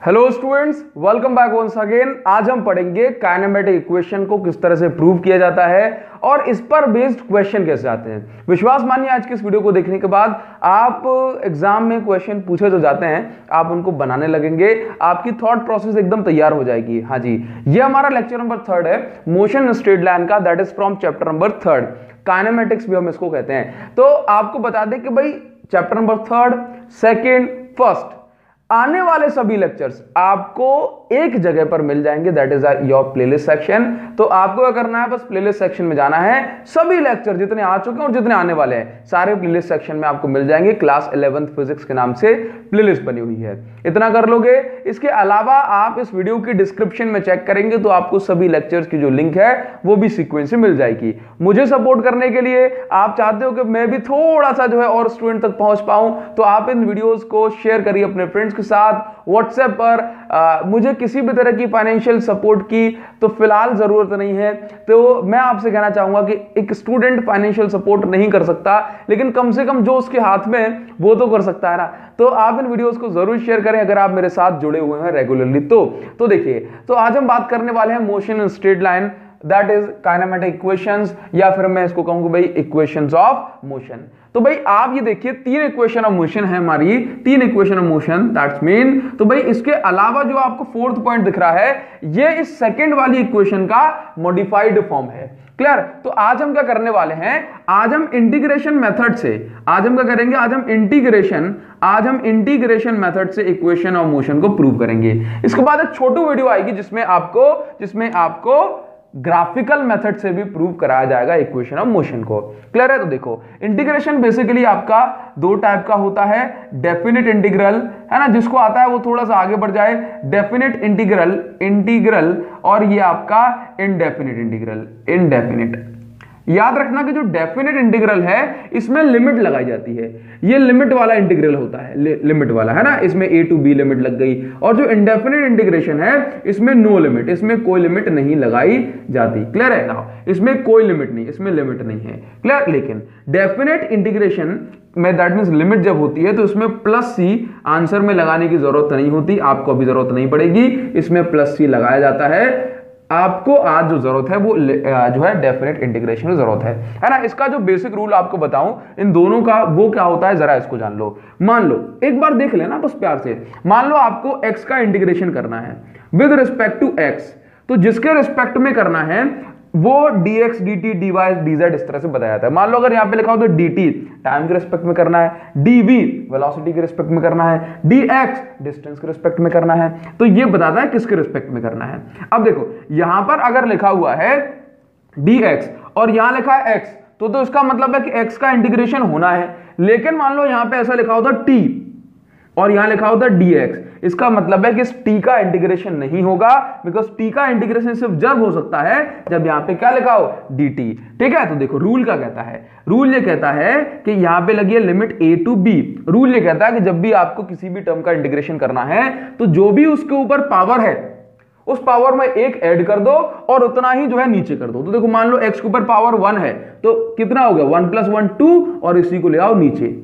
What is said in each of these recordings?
Hello students, welcome back once again. आज हम पढ़ेंगे काइनेमेटिक इक्वेशन को किस तरह से प्रूव किया जाता है और इस पर बेस्ड क्वेश्चन कैसे आते हैं। विश्वास मानिए आज की इस वीडियो को देखने के बाद आप एग्जाम में क्वेश्चन पूछे जो जाते हैं आप उनको बनाने लगेंगे, आपकी थॉट प्रोसेस एकदम तैयार हो जाएगी। हाँ जी, ये हमारा लेक्चर नंबर 3 है मोशन स्ट्रेट लाइन का, that is from chapter number 3, kinematics भी हम इसको कहते हैं। तो आपको बता दें कि भाई चैप्टर नंबर 3, 2, 1 आने वाले सभी लेक्चर्स आपको एक जगह पर मिल जाएंगे, that is your playlist section. तो आपको क्या करना है, बस प्लेलिस्ट सेक्शन में जाना है। सभी लेक्चर जितने आ चुके हैं और जितने आने वाले हैं सारे प्लेलिस्ट सेक्शन में आपको मिल जाएंगे। क्लास 11th फिजिक्स के नाम से प्लेलिस्ट बनी हुई है, इतना कर लोगे। इसके अलावा आप इस वीडियो की डिस्क्रिप्शन में चेक करेंगे तो आपको सभी लेक्चर्स की जो लिंक है वो भी सीक्वेंस से मिल जाएगी। मुझे सपोर्ट करने के लिए आप चाहते हो कि मैं भी थोड़ा सा जो है और स्टूडेंट तक पहुंच पाऊं, तो आप इन वीडियोस को शेयर करिए अपने फ्रेंड्स के साथ व्हाट्सएप पर। मुझे किसी भी तरह की फाइनेंशियल सपोर्ट की तो फिलहाल जरूरत नहीं है। तो मैं आपसे कहना चाहूंगा कि एक स्टूडेंट फाइनेंशियल सपोर्ट नहीं कर सकता, लेकिन कम से कम जो उसके हाथ में है वो तो कर सकता है ना। तो आप इन वीडियोस को जरूर शेयर करें अगर आप मेरे साथ जुड़े हुए हैं रेगुलरली। तो देखिए, तो आज हम बात करने वाले हैं motion in straight line, that is kinematic equations, या फिर मैं इसको कहूंगा भाई इक्वेशंस ऑफ मोशन। तो भाई आप ये देखिए 3 इक्वेशन ऑफ मोशन है हमारी, 3 equation of motion, that's mean. तो भाई इसके अलावा जो आपको 4th पॉइंट दिख रहा है ये इस सेकंड वाली इक्वेशन का मॉडिफाइड फॉर्म है। क्लियर? तो आज हम क्या करने वाले हैं, आज हम इंटीग्रेशन मेथड से, आज हम क्या करेंगे, आज हम इंटीग्रेशन मेथड से इक्वेशन ऑफ मोशन को प्रूव करेंगे। इसके बाद एक छोटी वीडियो आएगी जिसमें आपको ग्राफिकल मेथड से भी प्रूव कराया जाएगा इक्वेशन ऑफ मोशन को। क्लियर है? तो देखो, इंटीग्रेशन बेसिकली आपका 2 टाइप का होता है। डेफिनेट इंटीग्रल है ना, जिसको आता है वो थोड़ा सा आगे बढ़ जाए, डेफिनेट इंटीग्रल और ये आपका इनडेफिनेट इंटीग्रल। याद रखना कि जो डेफिनेट इंटीग्रल है इसमें लिमिट लगाई जाती है, ये लिमिट वाला इंटीग्रल होता है, लिमिट वाला है ना, इसमें a to b लिमिट लग गई। और जो इंडेफिनेट इंटीग्रेशन है इसमें नो लिमिट, इसमें कोई लिमिट नहीं लगाई जाती। क्लियर है ना? इसमें कोई लिमिट नहीं, इसमें लिमिट नहीं है। क्लियर? लेकिन डेफिनेट इंटीग्रेशन में दैट मींस लिमिट जब होती है तो इसमें +c आंसर में लगाने की जरूरत नहीं होती, आपको अभी जरूरत नहीं पड़ेगी, इसमें +c लगाया जाता है। आपको आज जो जरूरत है वो जो है डेफिनेट इंटीग्रेशन की जरूरत है ना। इसका जो बेसिक रूल आपको बताऊं इन दोनों का, वो क्या होता है जरा इसको जान लो। मान लो एक बार देख लेना बस प्यार से, मान लो आपको x का इंटीग्रेशन करना है विद रिस्पेक्ट टू x, तो जिसके रिस्पेक्ट में करना है वो dx dt dy dz इस तरह से बताया जाता है। मान लो अगर यहां पे लिखा हो तो dt टाइम के रिस्पेक्ट में करना है, dv वेलोसिटी के रिस्पेक्ट में करना है, dx डिस्टेंस के रिस्पेक्ट में करना है। तो ये बताता है किसके रिस्पेक्ट में करना है। अब देखो यहां पर अगर लिखा हुआ है dx और यहां लिखा है x, तो इसका मतलब है कि x का इंटीग्रेशन होना है। लेकिन मान लो यहां पे ऐसा लिखा होता t और यहां लिखा होता dx, इसका मतलब है कि इस t का इंटीग्रेशन नहीं होगा, बिकॉज t का इंटीग्रेशन सिर्फ जब हो सकता है जब यहां पे क्या लिखा हो dt। ठीक है? तो देखो रूल क्या कहता है, रूल ये कहता है कि यहां पे लगी है limit a to b। Rule ये कहता है कि जब भी आपको किसी भी टर्म का इंटीग्रेशन करना है तो जो भी उसके ऊपर पावर है उस पावर में 1 ऐड कर दो और उतना ही जो है नीचे कर दो। तो देखो मान लो x के ऊपर पावर 1 है तो कितना हो गया, 1 + 1 2 और इसी को ले आओ नीचे।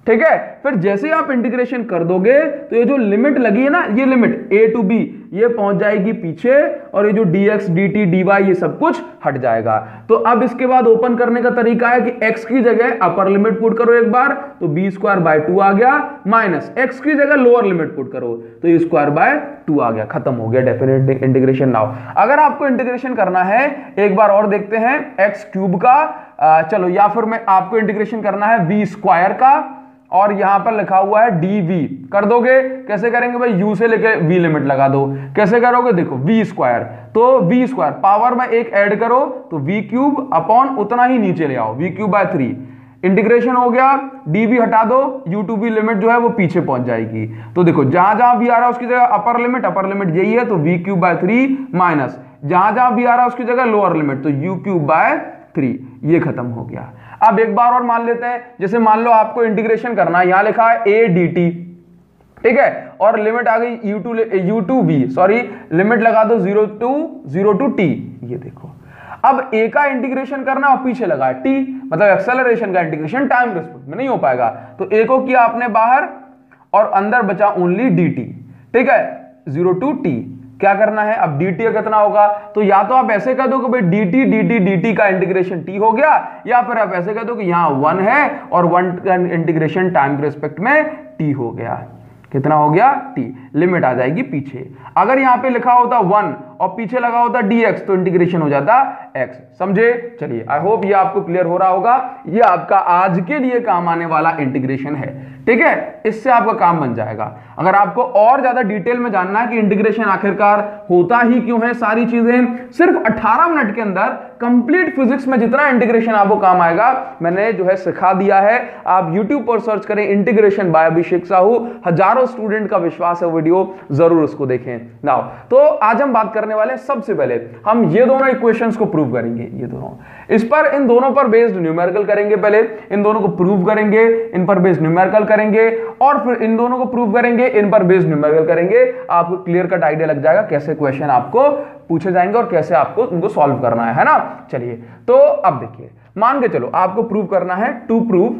ठीक है? फिर जैसे आप इंटीग्रेशन कर दोगे तो ये जो लिमिट लगी है ना, ये लिमिट a to b ये पहुंच जाएगी पीछे और ये जो dx dt dy ये सब कुछ हट जाएगा। तो अब इसके बाद ओपन करने का तरीका है कि x की जगह अपर लिमिट पुट करो एक बार, तो b² 2 आ गया, माइनस x की जगह लोअर लिमिट पुट करो तो a² 2 आ गया, खत्म हो गया डेफिनेट इंटीग्रेशन। नाउ अगर आपको इंटीग्रेशन करना है एक बार और देखते हैं x³ का, चलो, या फिर मैं आपको इंटीग्रेशन करना है v² का और यहां पर लिखा हुआ है dv, कर दोगे? कैसे करेंगे भाई, u से लेके v लिमिट लगा दो। कैसे करोगे, देखो v², तो v² पावर में 1 ऐड करो तो v³ अपॉन उतना ही नीचे ले आओ, v³/3 इंटीग्रेशन हो गया, dv हटा दो, u to v लिमिट जो है वो पीछे पहुंच जाएगी। तो देखो जहां जहां v आ रहा है उसकी जगह अपर लिमिट यही है, तो v³ माइनस जहां जहां v आ रहा है उसकी जगह लोअर लिमिट, तो u³/3, ये खत्म हो गया। अब एक बार और मान लेते हैं, जैसे मान लो आपको इंटीग्रेशन करना है, यहां लिखा है a dt, ठीक है, और लिमिट आ गई u to v, sorry limit लगा दो 0 to t। ये देखो अब a का इंटीग्रेशन करना और पीछे लगा है t, मतलब एक्सेलरेशन का इंटीग्रेशन टाइम रिस्पेक्ट में नहीं हो पाएगा, तो a को किया आपने बाहर और अंदर बचा ओनली dt। ठीक है? 0 to t। क्या करना है अब, dt का कितना होगा, तो या तो आप ऐसे कह दो कि भाई dt dt dt का इंटीग्रेशन t हो गया, या फिर आप ऐसे कह दो कि यहां 1 है और 1 का इंटीग्रेशन टाइम के रिस्पेक्ट में t हो गया। कितना हो गया, t। लिमिट आ जाएगी पीछे। अगर यहां पे लिखा होता 1 और पीछे लगा होता dx तो इंटीग्रेशन हो जाता x। समझे? चलिए, आई होप ये आपको क्लियर हो रहा होगा। ये आपका आज के लिए काम आने वाला इंटीग्रेशन है, ठीक है, इससे आपका काम बन जाएगा। अगर आपको और ज्यादा डिटेल में जानना है कि इंटीग्रेशन आखिरकार होता ही क्यों है, सारी चीजें सिर्फ 18 मिनट के अंदर कंप्लीट फिजिक्स में जितना इंटीग्रेशन आपको काम आएगा मैंने जो है सिखा दिया है। आप YouTube पर सर्च करें इंटीग्रेशन बाय अभिषेक साहू, हजारों स्टूडेंट का विश्वास है वीडियो, जरूर उसको देखें। नाउ तो आज हम बात करने वाले हैं, सबसे पहले हम ये दोनों इक्वेशंस को प्रूव करेंगे। ये दोनों इन दोनों पर बेस्ड न्यूमेरिकल करेंगे, पहले इन दोनों को प्रूव करेंगे, इन पर बेस्ड न्यूमेरिकल करेंगे, और फिर इन दोनों को प्रूव करेंगे, इन पर बेस्ड न्यूमेरिकल करेंगे। आपको क्लियर कट आइडिया लग जाएगा कैसे क्वेश्चन आपको पूछे जाएंगे और कैसे आपको उनको सॉल्व करना है ना। चलिए, तो अब देखिए, मान के चलो आपको प्रूव करना है to prove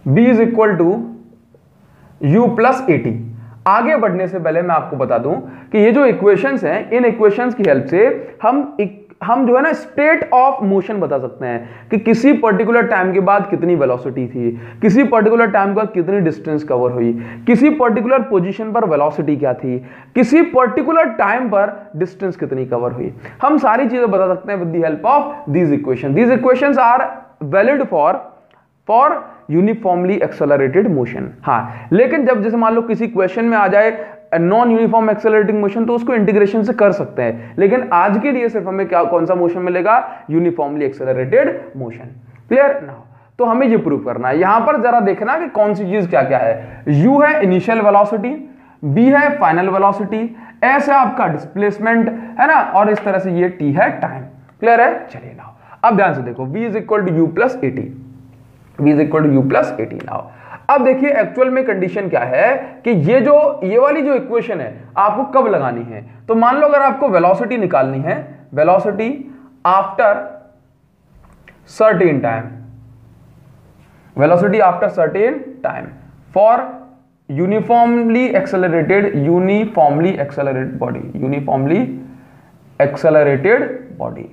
b is equal to u plus a t. आगे बढ़ने से पहले मैं आपको बता दूं कि ये जो इक्वेशंस हैं, इन इक्वेशंस की हेल्प से हम जो है ना स्टेट ऑफ मोशन बता सकते हैं कि किसी पर्टिकुलर टाइम के बाद कितनी वेलोसिटी थी, किसी पर्टिकुलर टाइम के बाद कितनी डिस्टेंस कवर हुई, किसी पर्टिकुलर पोजीशन पर वेलोसिटी क्या थी, किसी पर्टिकुलर टाइम पर डिस्टेंस कितनी कवर हुई। हम सारी चीजें बता सकते हैं with the help of these equation. These equations are valid for uniformly accelerated motion. हाँ, लेकिन जब जैसे मान लो किसी क्वेश्चन में आ जाए नॉन यूनिफॉर्म एक्सेलरेटिंग मोशन, तो उसको इंटीग्रेशन से कर सकते हैं, लेकिन आज के लिए सिर्फ हमें कौन सा मोशन मिलेगा, uniformly accelerated motion. Clear now, तो हमें ये प्रूव करना है। यहां पर जरा देखना कि कौन सी चीज क्या क्या है। u है इनिशियल वेलोसिटी, b है फाइनल वेलोसिटी, s है आपका डिस्प्लेसमेंट, है ना, और इस तरह से ये t है टाइम। क्लियर है? चलिए नाउ अब ध्यान से देखो, v is equal to u plus a t, v is equal to u plus a t. Now अब देखिए एक्चुअल में कंडीशन क्या है कि ये वाली जो इक्वेशन है आपको कब लगानी है। तो मान लो अगर आपको वेलोसिटी निकालनी है, velocity after certain time, velocity after certain time for uniformly accelerated body,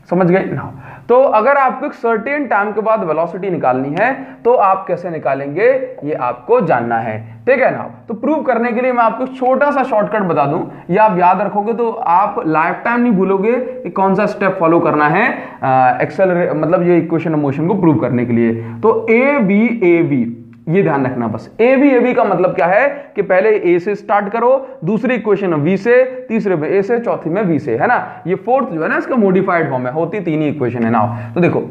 समझ गए ना। तो अगर आपको एक सर्टेन टाइम के बाद वेलोसिटी निकालनी है तो आप कैसे निकालेंगे ये आपको जानना है, ठीक है ना। तो प्रूव करने के लिए मैं आपको छोटा सा शॉर्टकट बता दूं, ये आप याद रखोगे तो आप लाइफ टाइम नहीं भूलोगे कि कौन सा स्टेप फॉलो करना है मतलब ये इक्वेशन ऑफ मोशन को प्रूव करने के लिए। तो ए बी ये ध्यान रखना बस। ए बी का मतलब क्या है कि पहले ए से स्टार्ट करो, दूसरी इक्वेशन बी से, तीसरे में ए से, चौथी में बी से, है ना। ये फोर्थ जो है ना इसका मॉडिफाइड फॉर्म है, होती तीन ही इक्वेशन है ना। तो देखो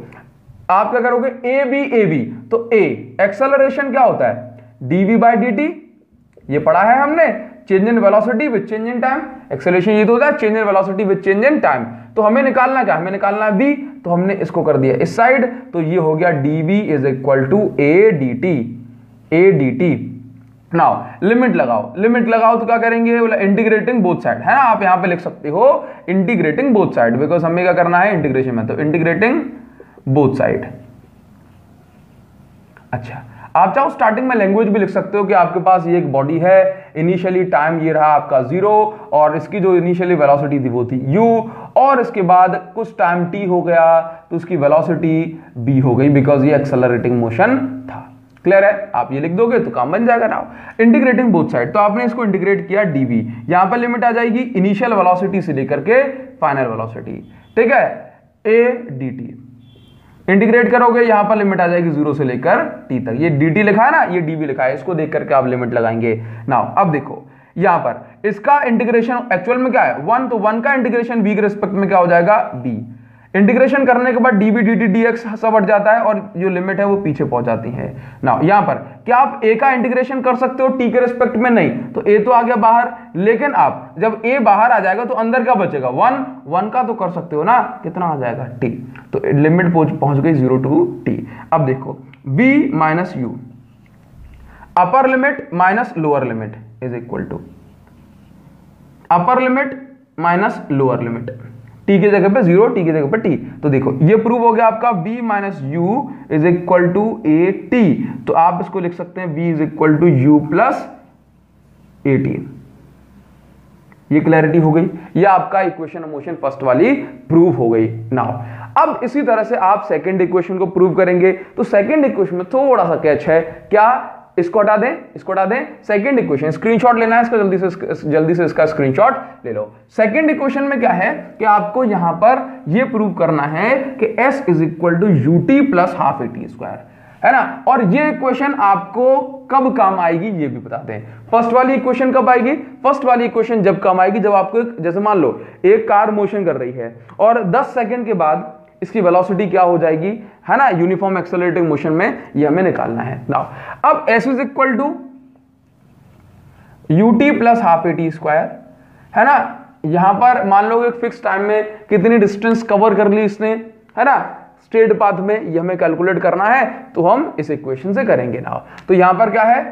आप क्या करोगे, ए बी तो ए एक्सेलरेशन क्या होता है, dv बाई dt, ये पढ़ा है हमने, change in velocity with change in time. Acceleration ये तो होता है change in velocity with change in time. तो हमें निकालना क्या, हमें निकालना है b, तो हमने इसको कर दिया इस साइड, तो ये हो गया dv is equal to a dt। Now limit लगाओ तो क्या करेंगे, बोला इंटीग्रेटिंग बोथ साइड, है ना। आप यहां पे लिख सकते हो इंटीग्रेटिंग बोथ साइड, बिकॉज हमें क्या करना है इंटीग्रेशन में, तो इंटीग्रेटिंग बोथ साइड। अच्छा, आप चाहो स्टार्टिंग में लैंग्वेज भी लिख सकते हो कि आपके पास ये एक बॉडी है, इनिशियली टाइम ये रहा आपका 0 और इसकी जो इनिशियली वेलोसिटी थी वो थी u, और इसके बाद कुछ टाइम t हो गया तो उसकी वेलोसिटी b हो गई, बिकॉज ये एक्सेलरेटिंग मोशन था। क्लियर है? आप ये लिख दोगे तो काम बन जाएगा ना। इंटीग्रेटिंग बोथ साइड, तो आपने इसको इंटीग्रेट किया dv, यहां पर लिमिट आ जाएगी इनिशियल वेलोसिटी से लेकर के फाइनल वेलोसिटी, ठीक है, a dt। इंटीग्रेट करोगे यहां पर लिमिट आ जाएगी 0 से लेकर t तक, ये dt लिखा है ना, ये dv लिखा है, इसको देख करके आप लिमिट लगाएंगे। नाउ अब देखो यहां पर इसका इंटीग्रेशन एक्चुअल में क्या है 1, तो 1 का इंटीग्रेशन v के रिस्पेक्ट में क्या हो जाएगा b। इंटीग्रेशन करने के बाद dv dt dx सब हट जाता है और जो लिमिट है वो पीछे पहुंच जाती है। नाउ यहां पर क्या आप a का इंटीग्रेशन कर सकते हो t के रिस्पेक्ट में, नहीं, तो a तो आ गया बाहर, लेकिन आप जब a बाहर आ जाएगा तो अंदर क्या बचेगा 1 का तो कर सकते हो ना, कितना आ जाएगा t, तो लिमिट पहुंच गई 0 टू t। अब देखो b minus u, upper limit minus lower limit is equal to upper limit minus lower limit, T की जगह पे 0, टी की जगह पे टी। तो देखो ये प्रूव हो गया आपका b minus u is equal to a t. तो आप इसको लिख सकते हैं b is equal to u plus a t. ये क्लैरिटी हो गई, ये आपका इक्वेशन ऑफ मोशन फर्स्ट वाली प्रूव हो गई। नाउ अब इसी तरह से आप सेकंड इक्वेशन को प्रूव करेंगे। तो सेकंड इक्वेशन में थोड़ा सा कैच है, क्या इसको हटा दें, इसको हटा दें। सेकंड इक्वेशन स्क्रीनशॉट लेना है इसका, जल्दी से इसका स्क्रीनशॉट ले लो। सेकंड इक्वेशन में क्या है कि आपको यहां पर ये प्रूव करना है कि s is equal to u t plus half a t square, है ना। और ये इक्वेशन आपको कब काम आएगी ये भी बता दें। फर्स्ट वाली इक्वेशन कब आएगी? फर्स्ट वाली इक्वेशन जब काम आएगी जब आपको जैसे मान लो एक कार मोशन कर रही है और 10 सेकंड के बाद इसकी वेलोसिटी क्या हो जाएगी, है ना, यूनिफॉर्म एक्सेलरेटिंग मोशन में, ये हमें निकालना है। नाउ अब s is equal to u t plus half a t square, है ना। यहां पर मान लो एक फिक्स टाइम में कितनी डिस्टेंस कवर कर ली इसने, है ना, स्ट्रेट पाथ में, ये हमें कैलकुलेट करना है तो हम इस इक्वेशन से करेंगे ना। तो यहां पर क्या है,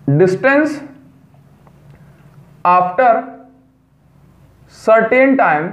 डिस्टेंस आफ्टर सर्टेन टाइम,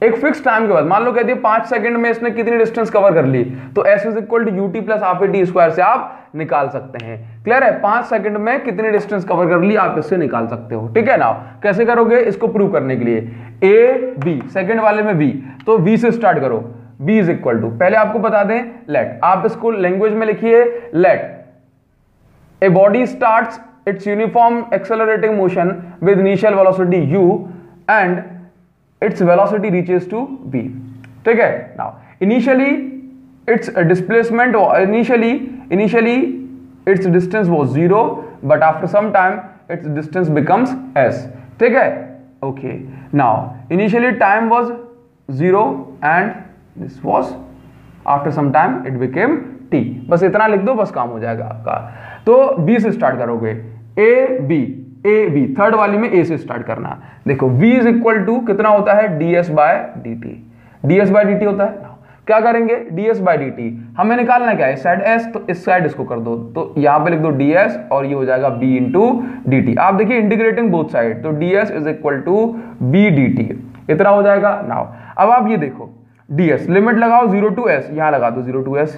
एक फिक्स टाइम के बाद, मान लो कहती है 5 सेकंड में इसने कितनी डिस्टेंस कवर कर ली, तो s is equal to u t plus half a t square से आप निकाल सकते हैं। क्लियर है? 5 सेकंड में कितनी डिस्टेंस कवर कर ली आप इससे निकाल सकते हो, ठीक है ना। कैसे करोगे इसको प्रूव करने के लिए, ए बी, सेकंड वाले में v, तो v से स्टार्ट करो। b इज इक्वल टू, पहले आपको बता दें लेट, आप इसको लैंग्वेज में लिखिए, let a body starts its uniform accelerating motion with initial velocity u and its velocity reaches to v, ठीक है। now initially its displacement, initially its distance was 0 but after some time its distance becomes s, ठीक है। okay, now initially time was 0 and this was after some time it became t, बस इतना लिख दो, बस काम हो जाएगा आपका। तो b से स्टार्ट करोगे, ए बी, थर्ड वाली में ए से स्टार्ट करना। देखो v इज इक्वल टू कितना होता है, ds by d t, ds by d t होता है। क्या करेंगे, ds बाय डी टी हमें निकालना क्या है, साइड s, तो इस साइड इसको कर दो, तो यहां पे लिख दो ds और ये हो जाएगा b इंटू डी टी। आप देखिए इंटीग्रेटिंग बोथ साइड, तो ds is equal to b d t, इतना हो जाएगा। नाउ अब आप ये देखो ds लिमिट लगाओ 0 टू s, यहां लगा दो 0 टू s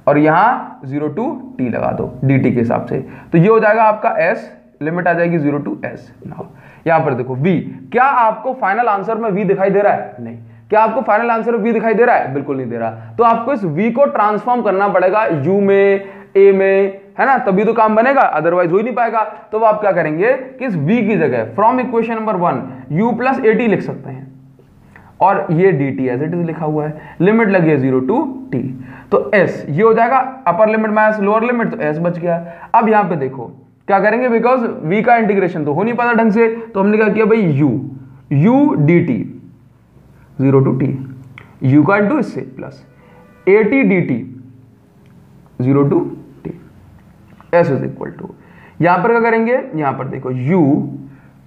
और यहां 0 टू t लगा दो dt के हिसाब से, तो ये हो जाएगा आपका s, लिमिट आ जाएगी 0 टू s। नाउ यहां पर देखो v, क्या आपको फाइनल आंसर में v दिखाई दे रहा है? नहीं। क्या आपको फाइनल आंसर में v दिखाई दे रहा है? बिल्कुल नहीं दे रहा। तो आपको इस v को ट्रांसफॉर्म करना पड़ेगा u में, a में, है ना, तभी तो काम बनेगा, अदरवाइज हो ही नहीं पाएगा। तो आप क्या करेंगे कि इस v की जगह from equation number 1 u plus a T लिख सकते हैं और ये dt एज इट इज लिखा हुआ है, लिमिट लगी है 0 टू t, तो s ये हो जाएगा अपर लिमिट माइनस लोअर लिमिट, तो s बच गया। अब यहां पे देखो क्या करेंगे, बिकॉज v का इंटीग्रेशन तो हो नहीं पाता ढंग से, तो हमने क्या किया भाई u dt 0 to t, u का इंटू इससे plus a t dt 0 to t, s is equal to, यहां पर क्या करेंगे, यहां पर देखो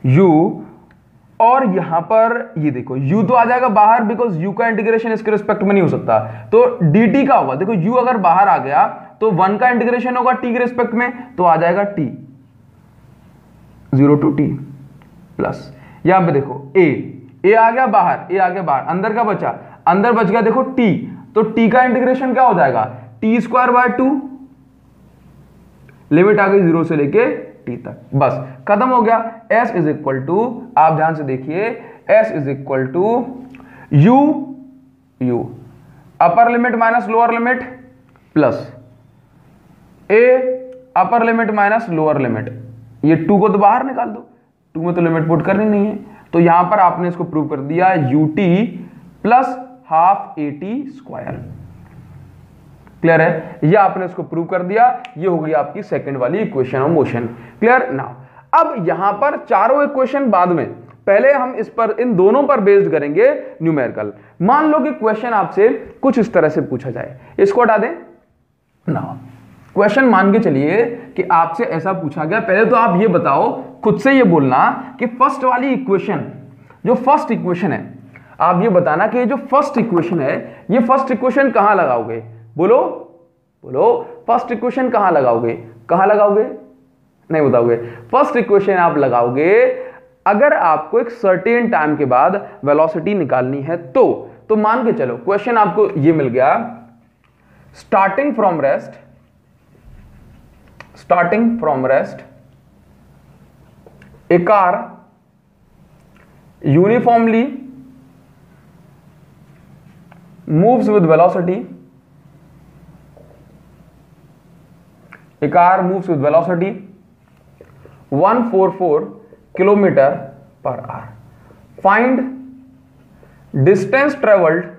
u और यहां पर ये देखो u तो आ जाएगा बाहर, बिकॉज u का इंटीग्रेशन इसके रिस्पेक्ट में नहीं हो सकता, तो dt का होगा। देखो u अगर बाहर आ गया तो 1 का इंटीग्रेशन होगा t के रिस्पेक्ट में, तो आ जाएगा t 0 टू t प्लस, यहां पे देखो a आ गया बाहर, a आ गया बाहर, अंदर का बचा, अंदर बच गया देखो t, तो t का इंटीग्रेशन क्या हो जाएगा, t स्क्वायर बाय 2, लिमिट आ गई 0 से लेके t तक, बस खत्म हो गया। s इज इक्वल टू, आप ध्यान से देखिए, s is equal to u upper limit minus lower limit plus a upper limit minus lower limit, ये 2 को तो बाहर निकाल दो, 2 में तो लिमिट पुट करनी नहीं है, तो यहां पर आपने इसको प्रूव कर दिया ut plus half a t square. Clear है? ये आपने इसको प्रूव कर दिया, ये हो गई आपकी सेकंड वाली equation of motion. Clear? Now अब यहां पर चारों इक्वेशन बाद में, पहले हम इस पर, इन दोनों पर बेस्ड करेंगे न्यूमेरिकल। मान लो कि क्वेश्चन आपसे कुछ इस तरह से पूछा जाए, इसको हटा दें। नाउ क्वेश्चन मान के चलिए कि आपसे ऐसा पूछा गया, पहले तो आप ये बताओ, खुद से ये बोलना कि फर्स्ट वाली इक्वेशन, जो फर्स्ट इक्वेशन है, आप ये बताना कि जो फर्स्ट इक्वेशन है, ये फर्स्ट इक्वेशन कहां लगाओगे? बोलो बोलो, फर्स्ट इक्वेशन कहां लगाओगे? कहां लगाओगे? नहीं बताओगे। फर्स्ट इक्वेशन आप लगाओगे अगर आपको एक सर्टेन टाइम के बाद वेलोसिटी निकालनी है तो मान के चलो क्वेश्चन आपको ये मिल गया, starting from rest a car uniformly moves with velocity 144 kilometer per hour. Find distance traveled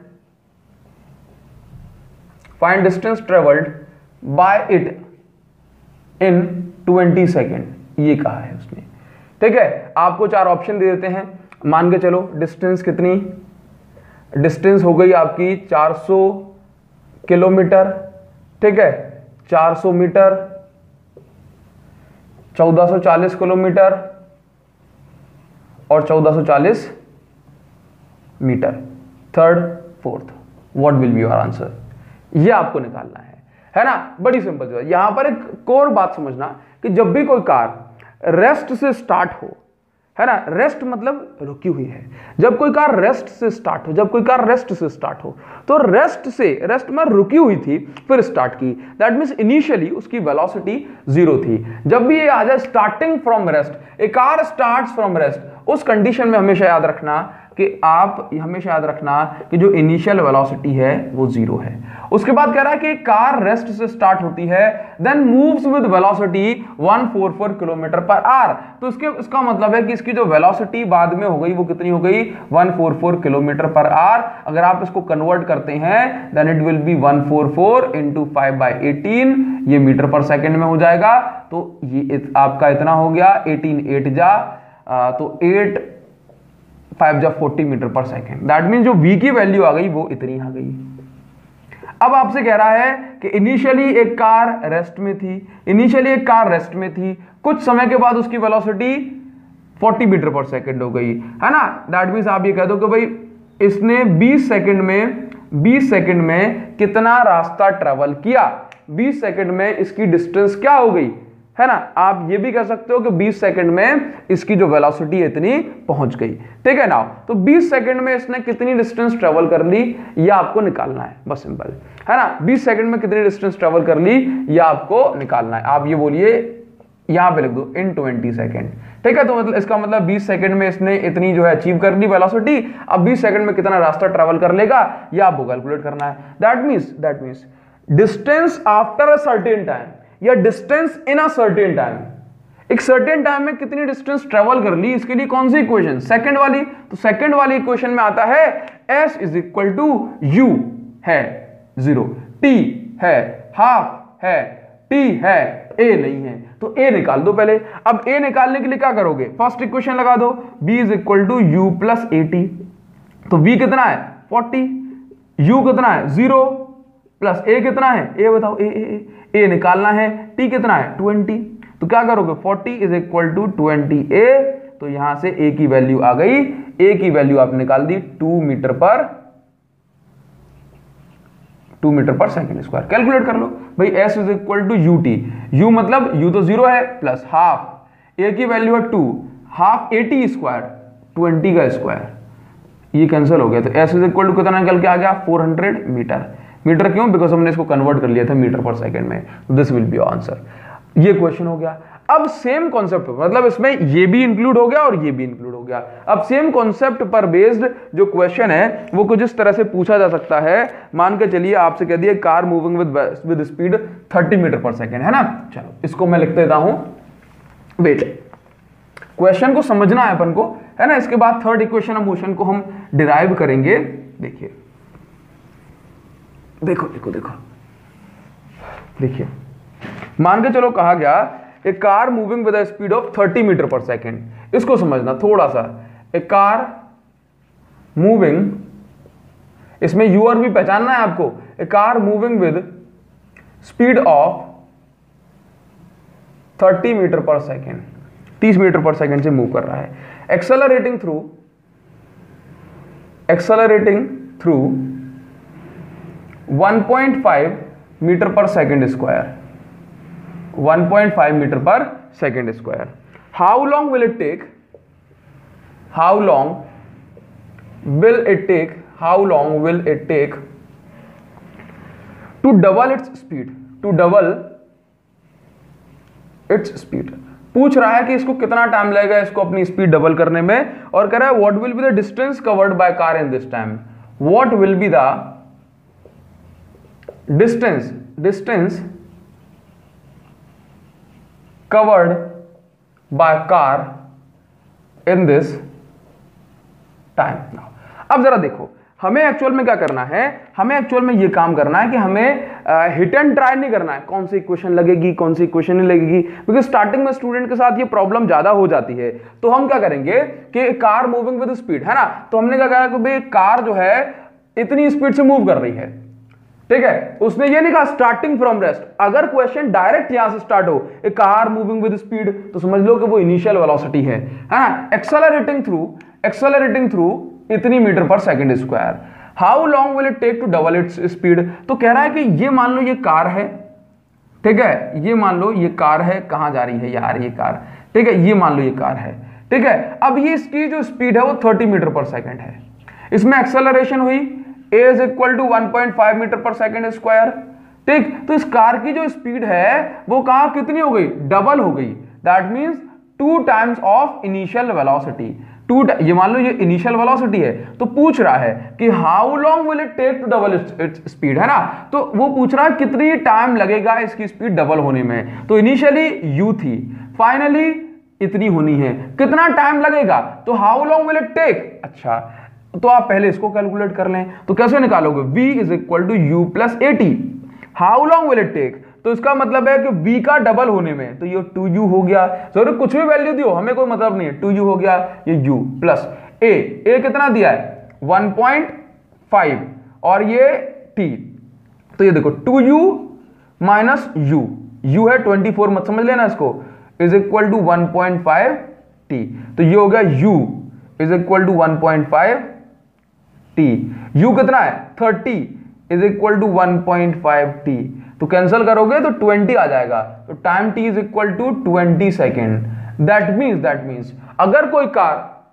by it in 20 second, ये कहा है उसने। ठीक है, आपको 4 ऑप्शन दे देते हैं। मान के चलो डिस्टेंस कितनी, डिस्टेंस हो गई आपकी 400 किलोमीटर, ठीक है, 400 मीटर, 1440 किलोमीटर और 1440 metre. Third, fourth, what will be your answer, ये आपको निकालना है ना। बड़ी सिंपल चीज है। यहां पर एक कोर बात समझना कि जब भी कोई कार रेस्ट से स्टार्ट हो, है ना, रेस्ट मतलब रुकी हुई है, जब कोई कार रेस्ट से स्टार्ट हो, तो रेस्ट में रुकी हुई थी फिर स्टार्ट की, दैट मींस इनिशियली उसकी वेलोसिटी 0 थी। जब भी ये आ जाए starting from rest, A car starts from rest, उस कंडीशन में हमेशा याद रखना कि जो इनिशियल वेलोसिटी है वो 0 है। उसके बाद कह रहा है कि कार रेस्ट से स्टार्ट होती है, then moves with velocity 144 kilometre per hour. तो इसका मतलब है कि इसकी जो वेलोसिटी बाद में हो गई वो कितनी हो गई, 144 किलोमीटर पर आवर। अगर आप इसको कन्वर्ट करते हैं then it will be 144 into 5/18, ये मीटर पर सेकेंड में हो जाएगा। तो ये आपका इतना हो गया, 18 8 जा तो 8 5 जा 40 मीटर पर सेकेंड। दैट मीन जो v की वैल्यू आ गई वो इतनी आ गई। अब आपसे कह रहा है कि इनिशियली एक कार रेस्ट में थी, कुछ समय के बाद उसकी वेलोसिटी 40 मीटर पर सेकेंड हो गई, है ना। दैट मीन्स आप ये कह दो कि भाई इसने 20 सेकंड में कितना रास्ता ट्रेवल किया, 20 सेकंड में इसकी डिस्टेंस क्या हो गई, है ना। आप ये भी कह सकते हो कि 20 सेकंड में इसकी जो वेलोसिटी इतनी पहुंच गई, ठीक है ना। तो 20 सेकंड में इसने कितनी डिस्टेंस ट्रेवल कर ली, ये आपको निकालना है, बस सिंपल, है ना। 20 सेकंड में कितनी डिस्टेंस ट्रेवल कर ली ये आपको निकालना है। आप ये बोलिए, यहां पे लिख दो इन 20 सेकंड, ठीक है। तो मतलब इसका मतलब 20 सेकंड में इसने इतनी जो है अचीव कर ली वेलोसिटी। अब 20 सेकंड में कितना रास्ता ट्रेवल कर लेगा ये आपको कैलकुलेट करना है। That means distance after a certain time या distance in a certain time, एक सर्टेन टाइम में कितनी डिस्टेंस ट्रेवल कर ली, इसके लिए कौन सी इक्वेशन, सेकंड वाली। तो सेकंड वाली इक्वेशन में आता है s is equal to u है 0, t है हाफ है, t है, a नहीं है, तो a निकाल दो पहले। अब a निकालने के लिए क्या करोगे, फर्स्ट इक्वेशन लगा दो, b is equal to u plus 80। तो v कितना है 40, u कितना है 0 प्लस a कितना है, a बताओ, a निकालना है, t कितना है 20। तो क्या करोगे 40 इज इक्वल टू 20a। तो यहां से a की वैल्यू आ गई, a की वैल्यू आप निकाल दी 2 मीटर पर सेकंड स्क्वायर। कैलकुलेट कर लो भाई, s is equal to ut, u मतलब u तो 0 है प्लस हाफ, a की वैल्यू है 2, हाफ 80 स्क्वायर 20 का स्क्वायर, ये कैंसिल हो गया। तो s इज इक्वल टू कितना निकल के आ गया 400 मीटर क्यों, बिकॉज हमने इसको कन्वर्ट कर लिया था मीटर पर सेकंड में। तो दिस विल बी आंसर। ये क्वेश्चन हो गया। अब सेम कॉन्सेप्ट, मतलब इसमें ये भी इंक्लूड हो गया और ये भी इंक्लूड हो गया। अब सेम कॉन्सेप्ट पर बेस्ड जो क्वेश्चन है वो कुछ इस तरह से पूछा जा सकता है। मान के चलिए आपसे कह दिया car moving with speed 30 metre पर सेकेंड, है ना। चलो इसको मैं लिख देता हूं, वेट, क्वेश्चन को समझना है अपन को, है ना। इसके बाद थर्ड इक्वेशन ऑफ मोशन को हम डिराइव करेंगे। देखिए देखिए मान के चलो कहा गया a car moving with a speed of 30 metre पर सेकेंड। इसको समझना थोड़ा सा, ए कार मूविंग, इसमें यू और भी पहचानना है आपको। A car moving with speed of 30 metre पर सेकेंड, 30 मीटर पर सेकेंड से मूव कर रहा है, एक्सेलरेटिंग थ्रू 1.5 मीटर पर सेकेंड स्क्वायर, 1.5 मीटर पर second square. How long will it take how long will it take to double its speed. पूछ रहा है कि इसको कितना टाइम लगेगा इसको अपनी स्पीड डबल करने में, और कह रहा है what will be the distance covered by car in this time. What will be the distance covered by car in this time. अब जरा देखो, हमें एक्चुअल में क्या करना है, हमें एक्चुअल में ये काम करना है कि हमें हिट एंड ट्राई नहीं करना है, कौन सी इक्वेशन लगेगी कौन सी इक्वेशन नहीं लगेगी, क्योंकि स्टार्टिंग में स्टूडेंट के साथ ये प्रॉब्लम ज्यादा हो जाती है। तो हम क्या करेंगे कि कार मूविंग विद स्पीड है ना, तो हमने क्या कहा कि भाई कार जो है इतनी स्पीड से मूव कर रही है, ठीक है। उसने ये नहीं कहा स्टार्टिंग फ्रॉम रेस्ट। अगर क्वेश्चन डायरेक्ट यहां से स्टार्ट हो, a car moving with speed, तो समझ लो कि वो इनिशियल वेलोसिटी है ना, एक्सेलरेटिंग थ्रू इतनी मीटर पर second square. How long will it take to double its speed. तो कह रहा है कि ये मान लो ये कार है, ठीक है, ये मान लो ये कार है, कहां जा रही है यार ये कार, ठीक है, ये मान लो ये कार है, ठीक है। अब ये इसकी जो स्पीड है वो 30 मीटर पर सेकंड है, इसमें एक्सेलरेशन हुई a is equal to 1.5 metre पर सेकंड स्क्वायर, ठीक। तो इस कार की जो स्पीड है वो कहां कितनी हो गई, डबल हो गई। That means 2 times of initial velocity. ये मान लो ये इनिशियल वेलोसिटी है, तो पूछ रहा है कि how long will it take to double its speed, है ना। तो वो पूछ रहा है कितनी टाइम लगेगा इसकी स्पीड डबल होने में। तो इनिशियली u थी, फाइनली इतनी होनी है, कितना टाइम लगेगा, तो how long will it take. अच्छा, तो आप पहले इसको कैलकुलेट कर लें, तो कैसे निकालोगे, v is equal to u plus 80। How long will it take, तो इसका मतलब है कि v का डबल होने में, तो ये 2u हो गया। जरूर कुछ भी वैल्यू दियो, हमें कोई मतलब नहीं है, 2u हो गया, ये u प्लस a कितना दिया है 1.5 और ये t, तो ये देखो 2u माइनस u है 24, मत समझ लेना इसको, इज इक्वल टू 1.5 t। तो ये हो गया u is equal to 1.5 t। u कितना है 30 इज इक्वल टू 1.5 t। तो कैंसिल करोगे तो 20 आ जाएगा, तो time t is equal to 20 second. That means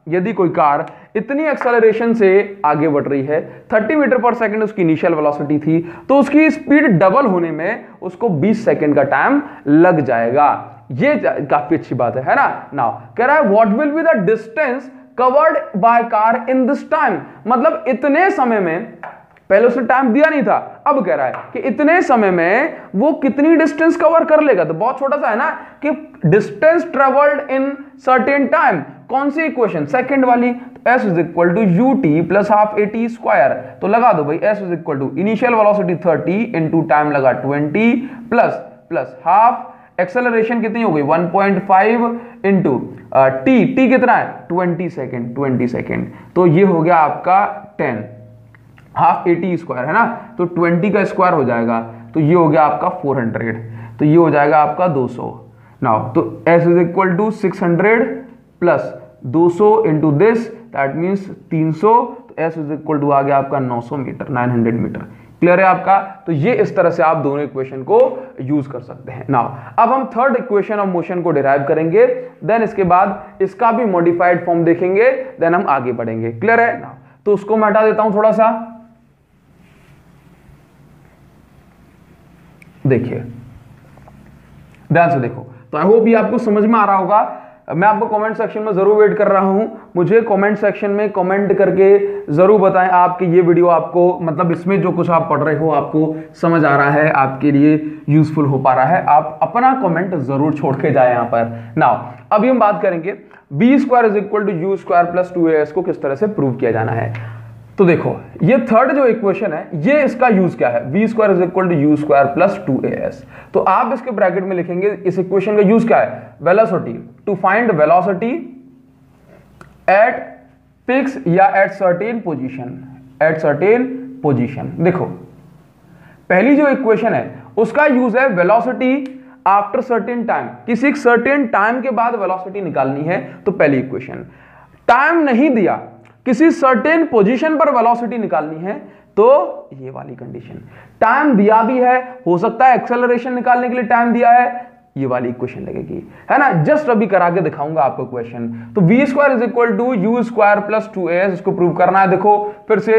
यदि कोई कार इतनी एक्सेलरेशन से आगे बढ़ रही है, 30 मीटर पर सेकंड उसकी इनिशियल वेलोसिटी थी, तो उसकी स्पीड डबल होने में उसको 20 सेकंड का टाइम लग जाएगा। ये काफी अच्छी बात है ना। नाउ कह रहा है what will be the distance covered by car in this time, मतलब इतने समय में, पहले उसने टाइम दिया नहीं था, अब कह रहा है कि इतने समय में वो कितनी डिस्टेंस कवर कर लेगा। तो बहुत छोटा सा है ना कि distance travelled in certain time, कौन सी इक्वेशन, सेकंड वाली, s is equal to ut plus half at square. तो लगा दो भाई, s is equal to initial velocity 30 into time लगा 20 प्लस हाफ, एक्सेलरेशन कितनी हो गई 1.5 इंटू t कितना है 20 सेकेंड, तो ये हो गया आपका 10, हाफ at स्क्वायर है ना, तो 20 का स्क्वायर हो जाएगा, तो ये हो गया आपका 400, तो ये हो जाएगा आपका 200। नाउ तो s is equal to 600 plus 200 into this, that means 300, तो s इज इक्वल टू आ गया आपका 900 मीटर, 900 मीटर। क्लियर है आपका। तो ये इस तरह से आप दोनों इक्वेशन को यूज कर सकते हैं। नाउ अब हम थर्ड इक्वेशन ऑफ मोशन को डिराइव करेंगे, देन इसके बाद इसका भी मॉडिफाइड फॉर्म देखेंगे, देन हम आगे बढ़ेंगे। क्लियर है ना। तो उसको मैं हटा देता हूं थोड़ा सा, देखिए ध्यान से देखो। तो आई होप ये आपको समझ में आ रहा होगा। मैं आपको कमेंट सेक्शन में जरूर वेट कर रहा हूं, मुझे कमेंट सेक्शन में कमेंट करके जरूर बताएं आपकी ये वीडियो आपको, मतलब इसमें जो कुछ आप पढ़ रहे हो आपको समझ आ रहा है, आपके लिए यूजफुल हो पा रहा है। आप अपना कमेंट जरूर छोड़ के जाए यहां पर। नाउ अभी हम बात करेंगे b square is equal to u square plus 2as को किस तरह से प्रूव किया जाना है। तो देखो ये थर्ड जो इक्वेशन है, ये इसका यूज क्या है, b square is equal to u square plus 2as। तो आप इसके ब्रैकेट में लिखेंगे, इस इक्वेशन का यूज क्या है, velocity, to find velocity at fix या एट सर्टेन पोजीशन। देखो पहली जो इक्वेशन है उसका यूज है वेलोसिटी आफ्टर सर्टेन टाइम, किसी सर्टेन टाइम के बाद वेलोसिटी निकालनी है। तो पहली इक्वेशन, टाइम नहीं दिया, किसी सर्टेन पोजीशन पर वेलोसिटी निकालनी है, तो ये वाली कंडीशन। टाइम दिया भी है, हो सकता है एक्सेलरेशन निकालने के लिए टाइम दिया है, ये वाली इक्वेशन लगेगी, है ना। जस्ट अभी करा के दिखाऊंगा आपको क्वेश्चन। तो v square is equal to u square plus 2as, इसको प्रूव करना है। देखो फिर से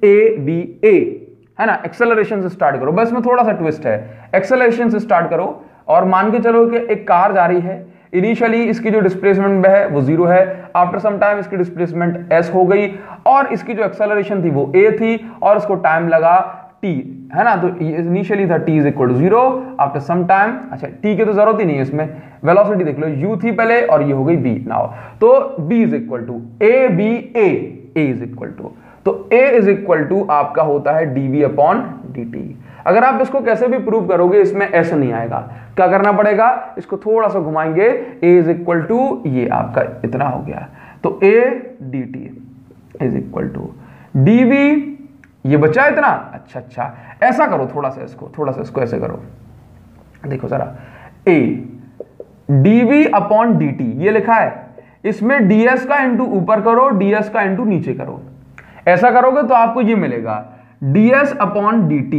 ए बी ए, है ना। एक्सेलरेशन से स्टार्ट करो, बस में थोड़ा सा ट्विस्ट है। एक्सेलरेशन से स्टार्ट करो और मान के चलो कि एक कार जा रही है। इनिशियली इसकी जो डिस्प्लेसमेंट है वो 0 है, आफ्टर सम टाइम इसकी डिस्प्लेसमेंट s हो गई और इसकी जो एक्सेलरेशन थी वो a थी और इसको टाइम लगा t, है ना। तो इनिशियली था t is equal to 0, after some time, अच्छा t की तो जरूरत ही नहीं है इसमें, वेलोसिटी देख लो, u थी पहले और ये हो गई b नाउ। तो b is equal to a b a, a is equal to, तो a इज इक्वल टू आपका होता है dv अपॉन dt। अगर आप इसको कैसे भी प्रूव करोगे इसमें s नहीं आएगा, क्या करना पड़ेगा, इसको थोड़ा सा घुमाएंगे, a इज इक्वल टू ये आपका इतना हो गया, तो a dt is equal to dv, ये बचा इतना। अच्छा ऐसा करो, थोड़ा सा इसको ऐसे करो, देखो जरा, a dv अपॉन dt ये लिखा है, इसमें ds का इंटू ऊपर करो, ds का इंटू नीचे करो। ऐसा करोगे तो आपको ये मिलेगा ds अपॉन dt।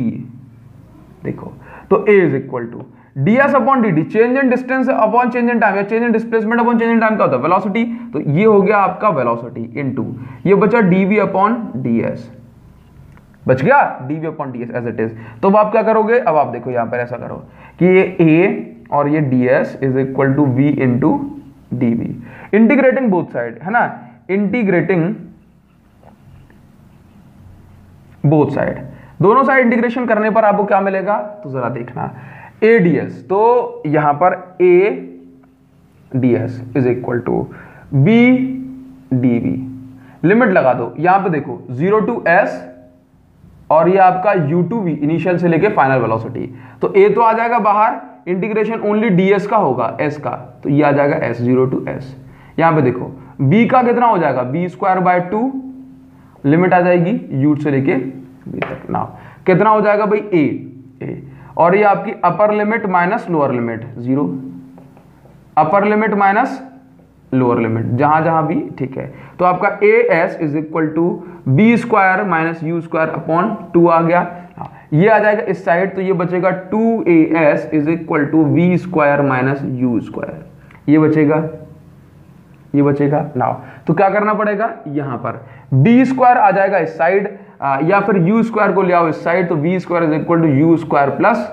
देखो तो a is equal to ds upon dt, change in distance upon change in time, या change in displacement upon change in time का होता है वेलोसिटी। तो ये हो गया आपका वेलोसिटी इनटू ये बचा dv अपॉन ds, बच गया dv upon ds as it is. तो अब आप क्या करोगे, अब आप देखो यहां पर ऐसा करो कि ये a और ये ds is equal to v into dv, integrating both side, है ना, इंटीग्रेटिंग बोथ साइड, दोनों साइड इंटीग्रेशन करने पर आपको क्या मिलेगा, तो जरा देखना, ADS, तो यहां पर ADS is equal to BDV, limit लगा दो, यहां पे देखो 0 टू S और ये आपका U टू V, इनिशियल से लेके फाइनल वेलोसिटी। तो A तो आ जाएगा बाहर, इंटीग्रेशन ओनली DS का होगा, S का, तो ये आ जाएगा S 0 टू S। यहां पे देखो B का कितना हो जाएगा, B स्क्वायर बाय 2, लिमिट आ जाएगी U से लेके B तक। ना कितना हो जाएगा भाई A, और ये आपकी upper limit minus lower limit 0, upper limit minus lower limit, जहां जहां भी, ठीक है। तो आपका AS is equal to b square minus u square upon 2 आ गया, ये आ जाएगा इस साइड, तो ये बचेगा 2AS is equal to v square minus u square, ये बचेगा नाउ। तो क्या करना पड़ेगा, यहां पर बी स्क्वायर आ जाएगा इस साइड, या फिर यू स्क्वायर को ले आओ इस साइड, तो v square is equal to u square plus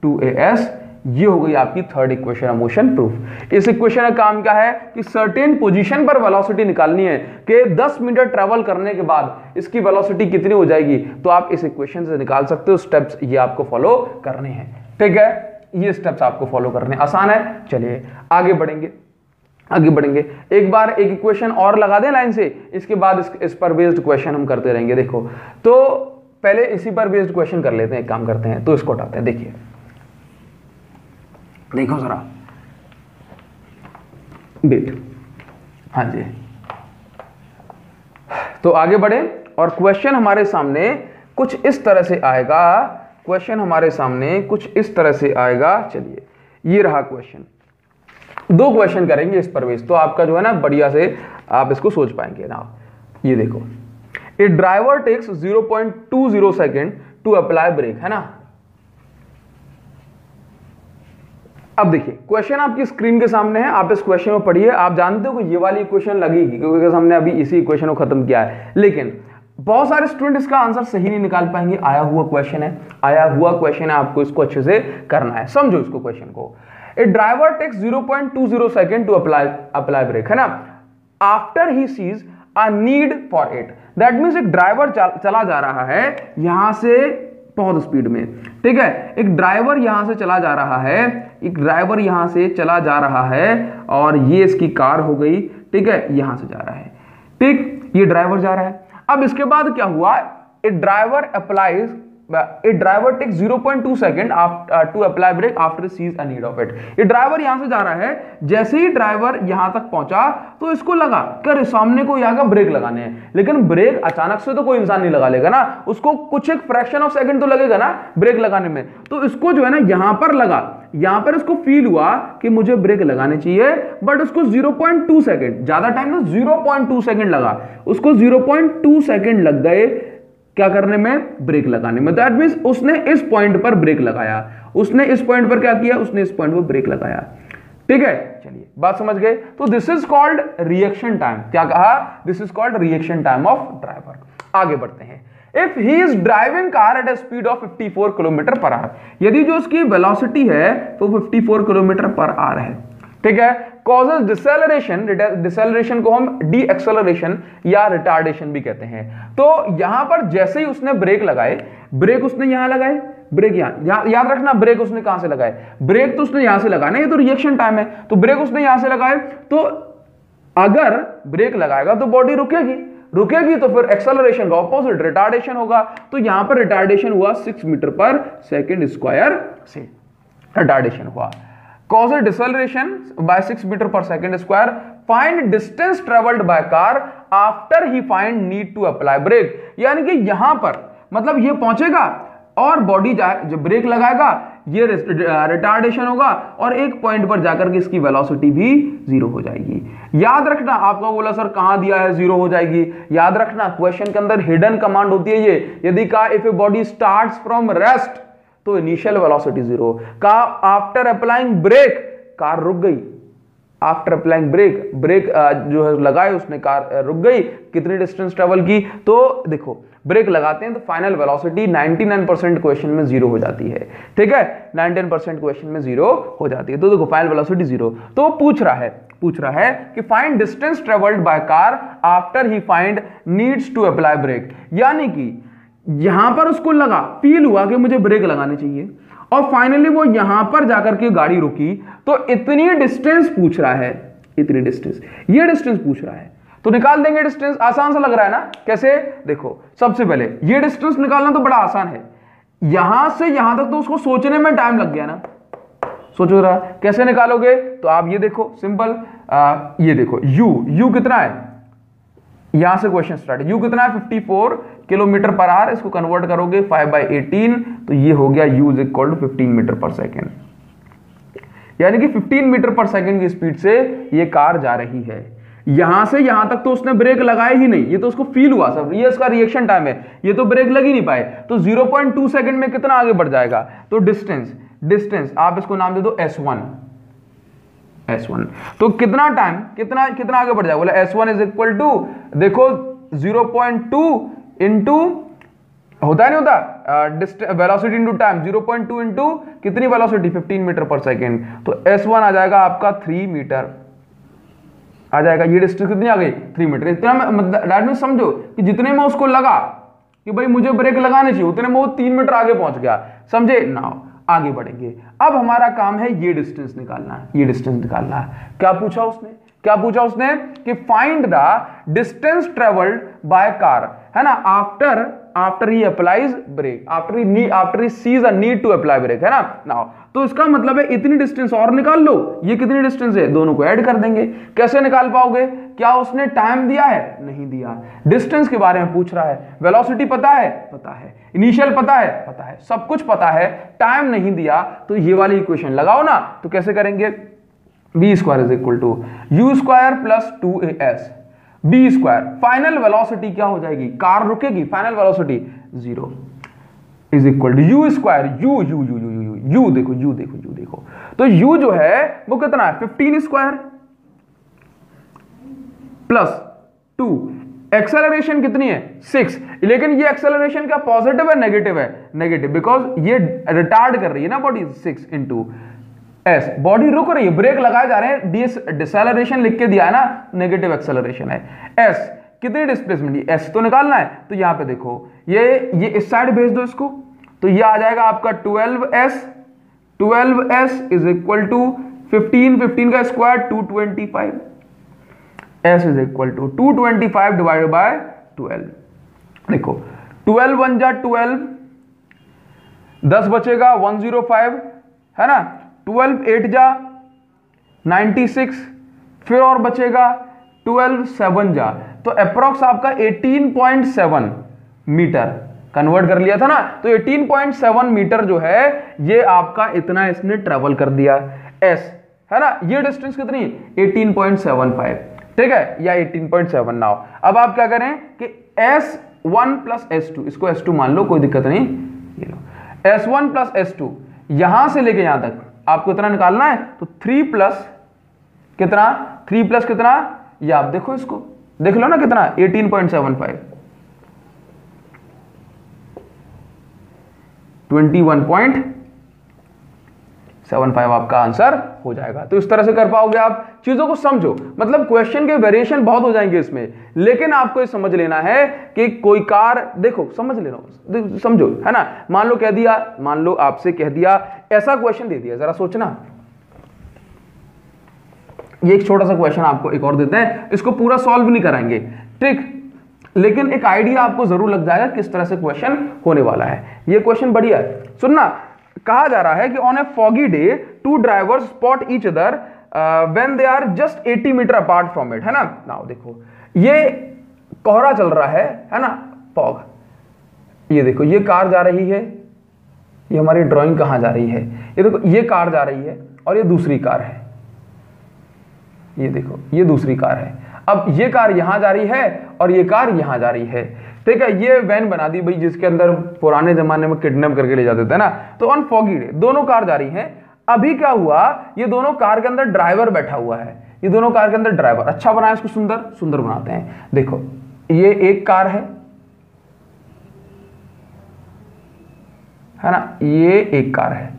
2AS। ये हो गई आपकी third equation of motion proof. इस इक्वेशन का काम क्या है कि सर्टेन पोजीशन पर वेलोसिटी निकालनी है कि 10 मीटर ट्रेवल करने के बाद इसकी वेलोसिटी कितनी हो जाएगी, तो आप इस इक्वेशन से निकाल सकते हो। स्टेप्स ये आपको फॉलो करने हैं, ठीक है, ये स्टेप्स आपको फॉलो करने आसान है। चलिए आगे बढ़ेंगे। एक बार एक इक्वेशन और लगा दें लाइन से, इसके बाद इस पर बेस्ड क्वेश्चन हम करते रहेंगे। देखो तो पहले इसी पर बेस्ड क्वेश्चन कर लेते हैं, एक काम करते हैं, तो इसको उठाते हैं। देखिए देखो जरा बेट, हाँ जी, तो आगे बढ़े और क्वेश्चन हमारे सामने कुछ इस तरह से आएगा। चलिए ये रहा क्वेश्चन, 2 क्वेश्चन करेंगे इस पर बेस्ड, तो आपका जो है ना बढ़िया से आप इसको सोच पाएंगे ना। ये देखो, a driver takes 0.20 second to apply brake, है ना। अब देखिए क्वेश्चन आपकी स्क्रीन के सामने है, आप इस क्वेश्चन को पढ़िए। आप जानते हो कि ये वाली इक्वेशन लगेगी क्योंकि हमने अभी इसी इक्वेशन को खत्म किया है, लेकिन बहुत सारे स्टूडेंट इसका आंसर सही नहीं निकाल पाएंगे। आया हुआ क्वेश्चन है, आपको इसको अच्छे से करना है। समझो इसको क्वेश्चन को, a driver takes 0.20 second to apply brake, है ना, after he sees a need for it. That means एक ड्राइवर चला जा रहा है यहां से बहुत स्पीड में, ठीक है, एक ड्राइवर यहां से चला जा रहा है, और ये इसकी कार हो गई, ठीक है, यहां से जा रहा है, ठीक, ये ड्राइवर जा रहा है। अब इसके बाद क्या हुआ, a driver takes 0.2 second to apply brake after sees a need of it. ये ड्राइवर यहां से जा रहा है, जैसे ही ड्राइवर यहां तक पहुंचा तो इसको लगा कि सामने को यहां का ब्रेक लगाने हैं, लेकिन ब्रेक अचानक से तो कोई इंसान नहीं लगा लेगा ना, उसको कुछ एक फ्रैक्शन ऑफ सेकंड तो लगेगा ना ब्रेक लगाने में। तो इसको जो है ना यहां पर लगा, यहां पर इसको फील हुआ कि मुझे ब्रेक लगाने चाहिए, बट उसको 0.2 सेकेंड, ज्यादा टाइम ना 0.2 सेकेंड लगा, उसको 0.2 सेकेंड लग गए क्या करने में, ब्रेक लगाने में। दैट मींस उसने इस पॉइंट पर ब्रेक लगाया उसने इस पॉइंट पर क्या किया, उसने इस पॉइंट पर ब्रेक लगाया। ठीक है, चलिए बात समझ गए। तो this is called reaction time. क्या कहा, this is called reaction time of driver. आगे बढ़ते हैं। If he is driving car at a speed of 54 kilometre per our, यदि जो उसकी वेलोसिटी है वो 54 किलोमीटर पर आवर है, ठीक है, कॉजेज डिसेलरेशन, डिसेलरेशन को हम डी एक्सेलरेशन या रिटार्डेशन भी कहते हैं। तो यहां पर जैसे ही उसने ब्रेक लगाए, ब्रेक उसने यहां लगाए, ब्रेक यहां, याद रखना ब्रेक उसने कहां से लगाए, ब्रेक तो उसने यहां से लगाना, ये तो रिएक्शन टाइम है, तो ब्रेक उसने यहां से लगाए, तो अगर ब्रेक लगाएगा तो बॉडी रुकेगी, रुकेगी तो फिर एक्सेलरेशन का ऑपोजिट रिटार्डेशन होगा। तो यहां पर रिटार्डेशन हुआ 6 मीटर पर सेकेंड स्क्वायर से रिटार्डेशन हुआ। कॉज डिसेलरेशन बाय 6 मीटर पर second square. Find distance travelled by car after he find need to apply brake, यानी कि यहां पर मतलब ये पहुंचेगा और बॉडी जब ब्रेक लगाएगा ये रिटार्डेशन होगा और एक पॉइंट पर जाकर के इसकी वेलोसिटी भी 0 हो जाएगी। याद रखना, आपको बोला सर कहां दिया है 0 हो जाएगी, याद रखना क्वेश्चन के अंदर हिडन कमांड होती है ये। यदि कहा if A body starts from rest तो इनिशियल वेलोसिटी 0, कहा आफ्टर अप्लाइंग ब्रेक कार रुक गई, आफ्टर अप्लाइंग ब्रेक, ब्रेक जो है लगाए उसने, कार रुक गई, कितनी डिस्टेंस ट्रेवल की, तो देखो ब्रेक लगाते हैं तो फाइनल वेलोसिटी 99% क्वेश्चन में 0 हो जाती है। ठीक है, 99% क्वेश्चन में 0 हो जाती है, तो देखो फाइनल वेलोसिटी 0। तो पूछ रहा है कि find distance travelled by car after he find needs to apply brake, यानी कि यहां पर उसको लगा, फील हुआ कि मुझे ब्रेक लगानी चाहिए और फाइनली वो यहां पर जाकर के गाड़ी रुकी, तो इतनी डिस्टेंस पूछ रहा है, इतनी डिस्टेंस, ये डिस्टेंस पूछ रहा है, तो निकाल देंगे डिस्टेंस। आसान सा लग रहा है ना, कैसे, देखो सबसे पहले ये डिस्टेंस निकालना तो बड़ा आसान है, यहां से यहां तक तो उसको सोचने में टाइम लग गया ना, सोचो रहा कैसे निकालोगे, तो आप ये देखो सिंपल, ये देखो u कितना है, यहां से क्वेश्चन स्टार्ट, u कितना है 54 किलोमीटर पर आवर, इसको कन्वर्ट करोगे 5/18 तो ये हो गया u is equal to 15 metre पर सेकेंड, यानी कि 15 मीटर पर सेकेंड की स्पीड से ये कार जा रही है। यहां से यहां तक तो उसने ब्रेक लगाया ही नहीं, ये तो उसको फील हुआ सब, ये इसका रिएक्शन टाइम है, ये तो ब्रेक लग ही नहीं पाए, तो 0.2 सेकंड में कितना आगे बढ़ जाएगा, तो डिस्टेंस आप इसको नाम दे दो S1, तो कितना टाइम, कितना आगे बढ़ जाएगा, बोला S1 इज इक्वल टू, देखो 0.2 इंटू होता है नहीं होता वेलोसिटी इंटू टाइम, 0.2 इंटू कितनी वेलोसिटी 15 मीटर पर सेकेंड, तो S1 आ जाएगा आपका 3 मीटर आ जाएगा। ये डिस्टेंस कितनी आ गई 3 मीटर। इतना मतलब में समझो कि जितने में उसको लगा कि भाई मुझे ब्रेक लगाने चाहिए, उतने में वो 3 मीटर आगे पहुंच गया, समझे ना। आगे बढ़ेंगे, अब हमारा काम है ये डिस्टेंस निकालना है, ये डिस्टेंस निकालना है। क्या पूछा उसने कि find the distance travelled by car, है ना, after he applies brake, after he sees a need to apply brake, है ना। नाउ तो इसका मतलब है इतनी डिस्टेंस और निकाल लो, ये कितनी डिस्टेंस है, दोनों को ऐड कर देंगे। कैसे निकाल पाओगे, क्या उसने टाइम दिया है, नहीं दिया, डिस्टेंस के बारे में पूछ रहा है, वेलोसिटी पता है, इनिशियल पता है, सब कुछ पता है, टाइम नहीं दिया, तो ये वाली इक्वेशन लगाओ ना। तो कैसे करेंगे, b square is equal to u square plus 2as b square, final velocity क्या हो जाएगी, कार रुकेगी, final velocity 0 is equal to u square, u देखो, तो u जो है वो कितना है 15 स्क्वायर प्लस 2, एक्सेलरेशन कितनी है 6, लेकिन ये एक्सेलरेशन क्या पॉजिटिव है नेगेटिव है, नेगेटिव, बिकॉज ये रिटार्ड कर रही है ना बॉडी, 6 इंटू एस, बॉडी रुक रही है, ब्रेक लगाए जा रहे हैं, डिसेलरेशन लिख के दिया है ना, नेगेटिव एक्सेलरेशन है। एस कितनी डिस्प्लेसमेंट, एस तो निकालना है, तो यहां पे देखो ये इस साइड भेज दो इसको, तो ये आ जाएगा आपका 12s इज इक्वल टू 15 का square 225, s is equal to 225 divided by 12, देखो 12 1 जा 12, 10 बचेगा 105, है ना, 12 8 जा 96, फिर और बचेगा 12 7 जा, तो अप्रोक्स आपका 18.7 मीटर कन्वर्ट कर लिया था ना, तो 18.7 मीटर जो है ये आपका इतना इसने ट्रेवल कर दिया, एस, है ना। ये डिस्टेंस कितनी 18.75, ठीक है, या 18.7। नाउ अब आप क्या करें कि S1 प्लस S2, इसको S2 मान लो, कोई दिक्कत नहीं, ये लो S1 प्लस S2, यहां से लेके यहां तक आपको इतना निकालना है, तो 3 प्लस कितना, 3 प्लस कितना, ये आप देखो, इसको देख लो ना कितना, 18.75, 21.75 आपका आंसर हो जाएगा। तो इस तरह से कर पाओगे आप। चीजों को समझो, मतलब क्वेश्चन के वेरिएशन बहुत हो जाएंगे इसमें, लेकिन आपको ये समझ लेना है कि कोई कार, देखो समझ लेना, समझो, है ना। मान लो कह दिया, मान लो आपसे कह दिया, ऐसा क्वेश्चन दे दिया, जरा सोचना, ये एक छोटा सा क्वेश्चन आपको एक और देते हैं, इसको पूरा सॉल्व नहीं कराएंगे, ठीक, लेकिन एक आइडिया आपको जरूर लग जाएगा किस तरह से क्वेश्चन होने वाला है। ये क्वेश्चन बढ़िया है, सुनना। कहा जा रहा है कि on a foggy day two drivers spot each other when they are just 80 metre apart from it, है ना। नाउ देखो, ये कोहरा चल रहा है ना, फॉग, ये देखो, ये कार जा रही है, ये हमारी ड्राइंग कहां जा रही है, ये देखो, ये कार जा रही है और ये दूसरी कार है, ये देखो, ये दूसरी कार है। अब ये कार यहां जा रही है और ये कार यहां जा रही है, ठीक है। ये वैन बना दी भाई, जिसके अंदर पुराने जमाने में किडनैप करके ले जाते थे ना। तो ऑन फॉगी डे दोनों कार जा रही हैं। अभी क्या हुआ, ये दोनों कार के अंदर ड्राइवर बैठा हुआ है, ये दोनों कार के अंदर ड्राइवर, अच्छा बनाए इसको, सुंदर सुंदर बनाते हैं। देखो, ये एक कार है ना, ये एक कार है,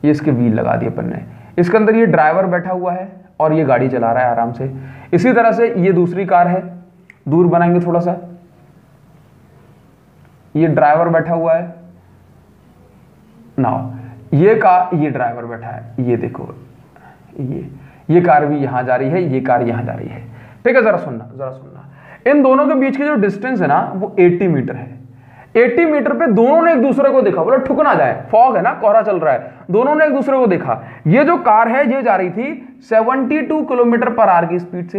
ये इसके व्हील लगा दिए अपन ने, इसके अंदर ये ड्राइवर बैठा हुआ है और ये गाड़ी चला रहा है आराम से। इसी तरह से ये दूसरी कार है, दूर बनाएंगे थोड़ा सा, ये ड्राइवर बैठा हुआ है, नाउ ये कार, ये ड्राइवर बैठा है, ये देखो, ये कार भी यहां जा रही है, ये कार यहां जा रही है, ठीक है। जरा सुनना, जरा सुनना, इन दोनों के बीच की जो डिस्टेंस है ना, वो 80 मीटर है। 80 मीटर पे दोनों ने एक दूसरे को देखा, बोला ठुक ना जाए, फॉग है ना, कोहरा चल रहा है, दोनों ने एक दूसरे को देखा। ये जो कार है ये जा रही थी 72 किलोमीटर पर आवर की स्पीड से,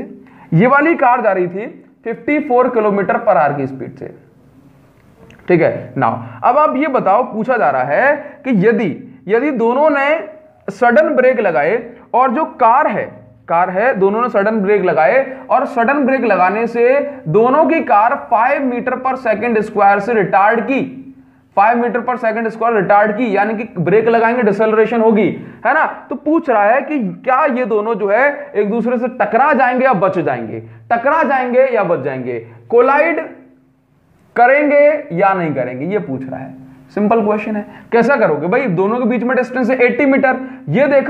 ये वाली कार जा रही थी 54 किलोमीटर पर आवर की स्पीड से, ठीक है। नाउ अब आप ये बताओ, पूछा जा रहा है कि यदि दोनों ने सडन ब्रेक लगाए और जो कार है दोनों ने सडन ब्रेक लगाए और सडन ब्रेक लगाने से दोनों की कार 5 मीटर पर सेकंड स्क्वायर से रिटार्ड की, 5 मीटर पर सेकंड स्क्वायर रिटार्ड की, यानी कि ब्रेक लगाएंगे डिसेलरेशन होगी, है ना। तो पूछ रहा है कि क्या ये दोनों जो है एक दूसरे से टकरा जाएंगे या बच जाएंगे, टकरा जाएंगे या बच जाएंगे, कोलाइड करेंगे या नहीं करेंगे, ये पूछ रहा है। सिंपल क्वेश्चन है। कैसा करोगे भाई, दोनों के बीच में डिस्टेंस है 80 मीटर, ये देख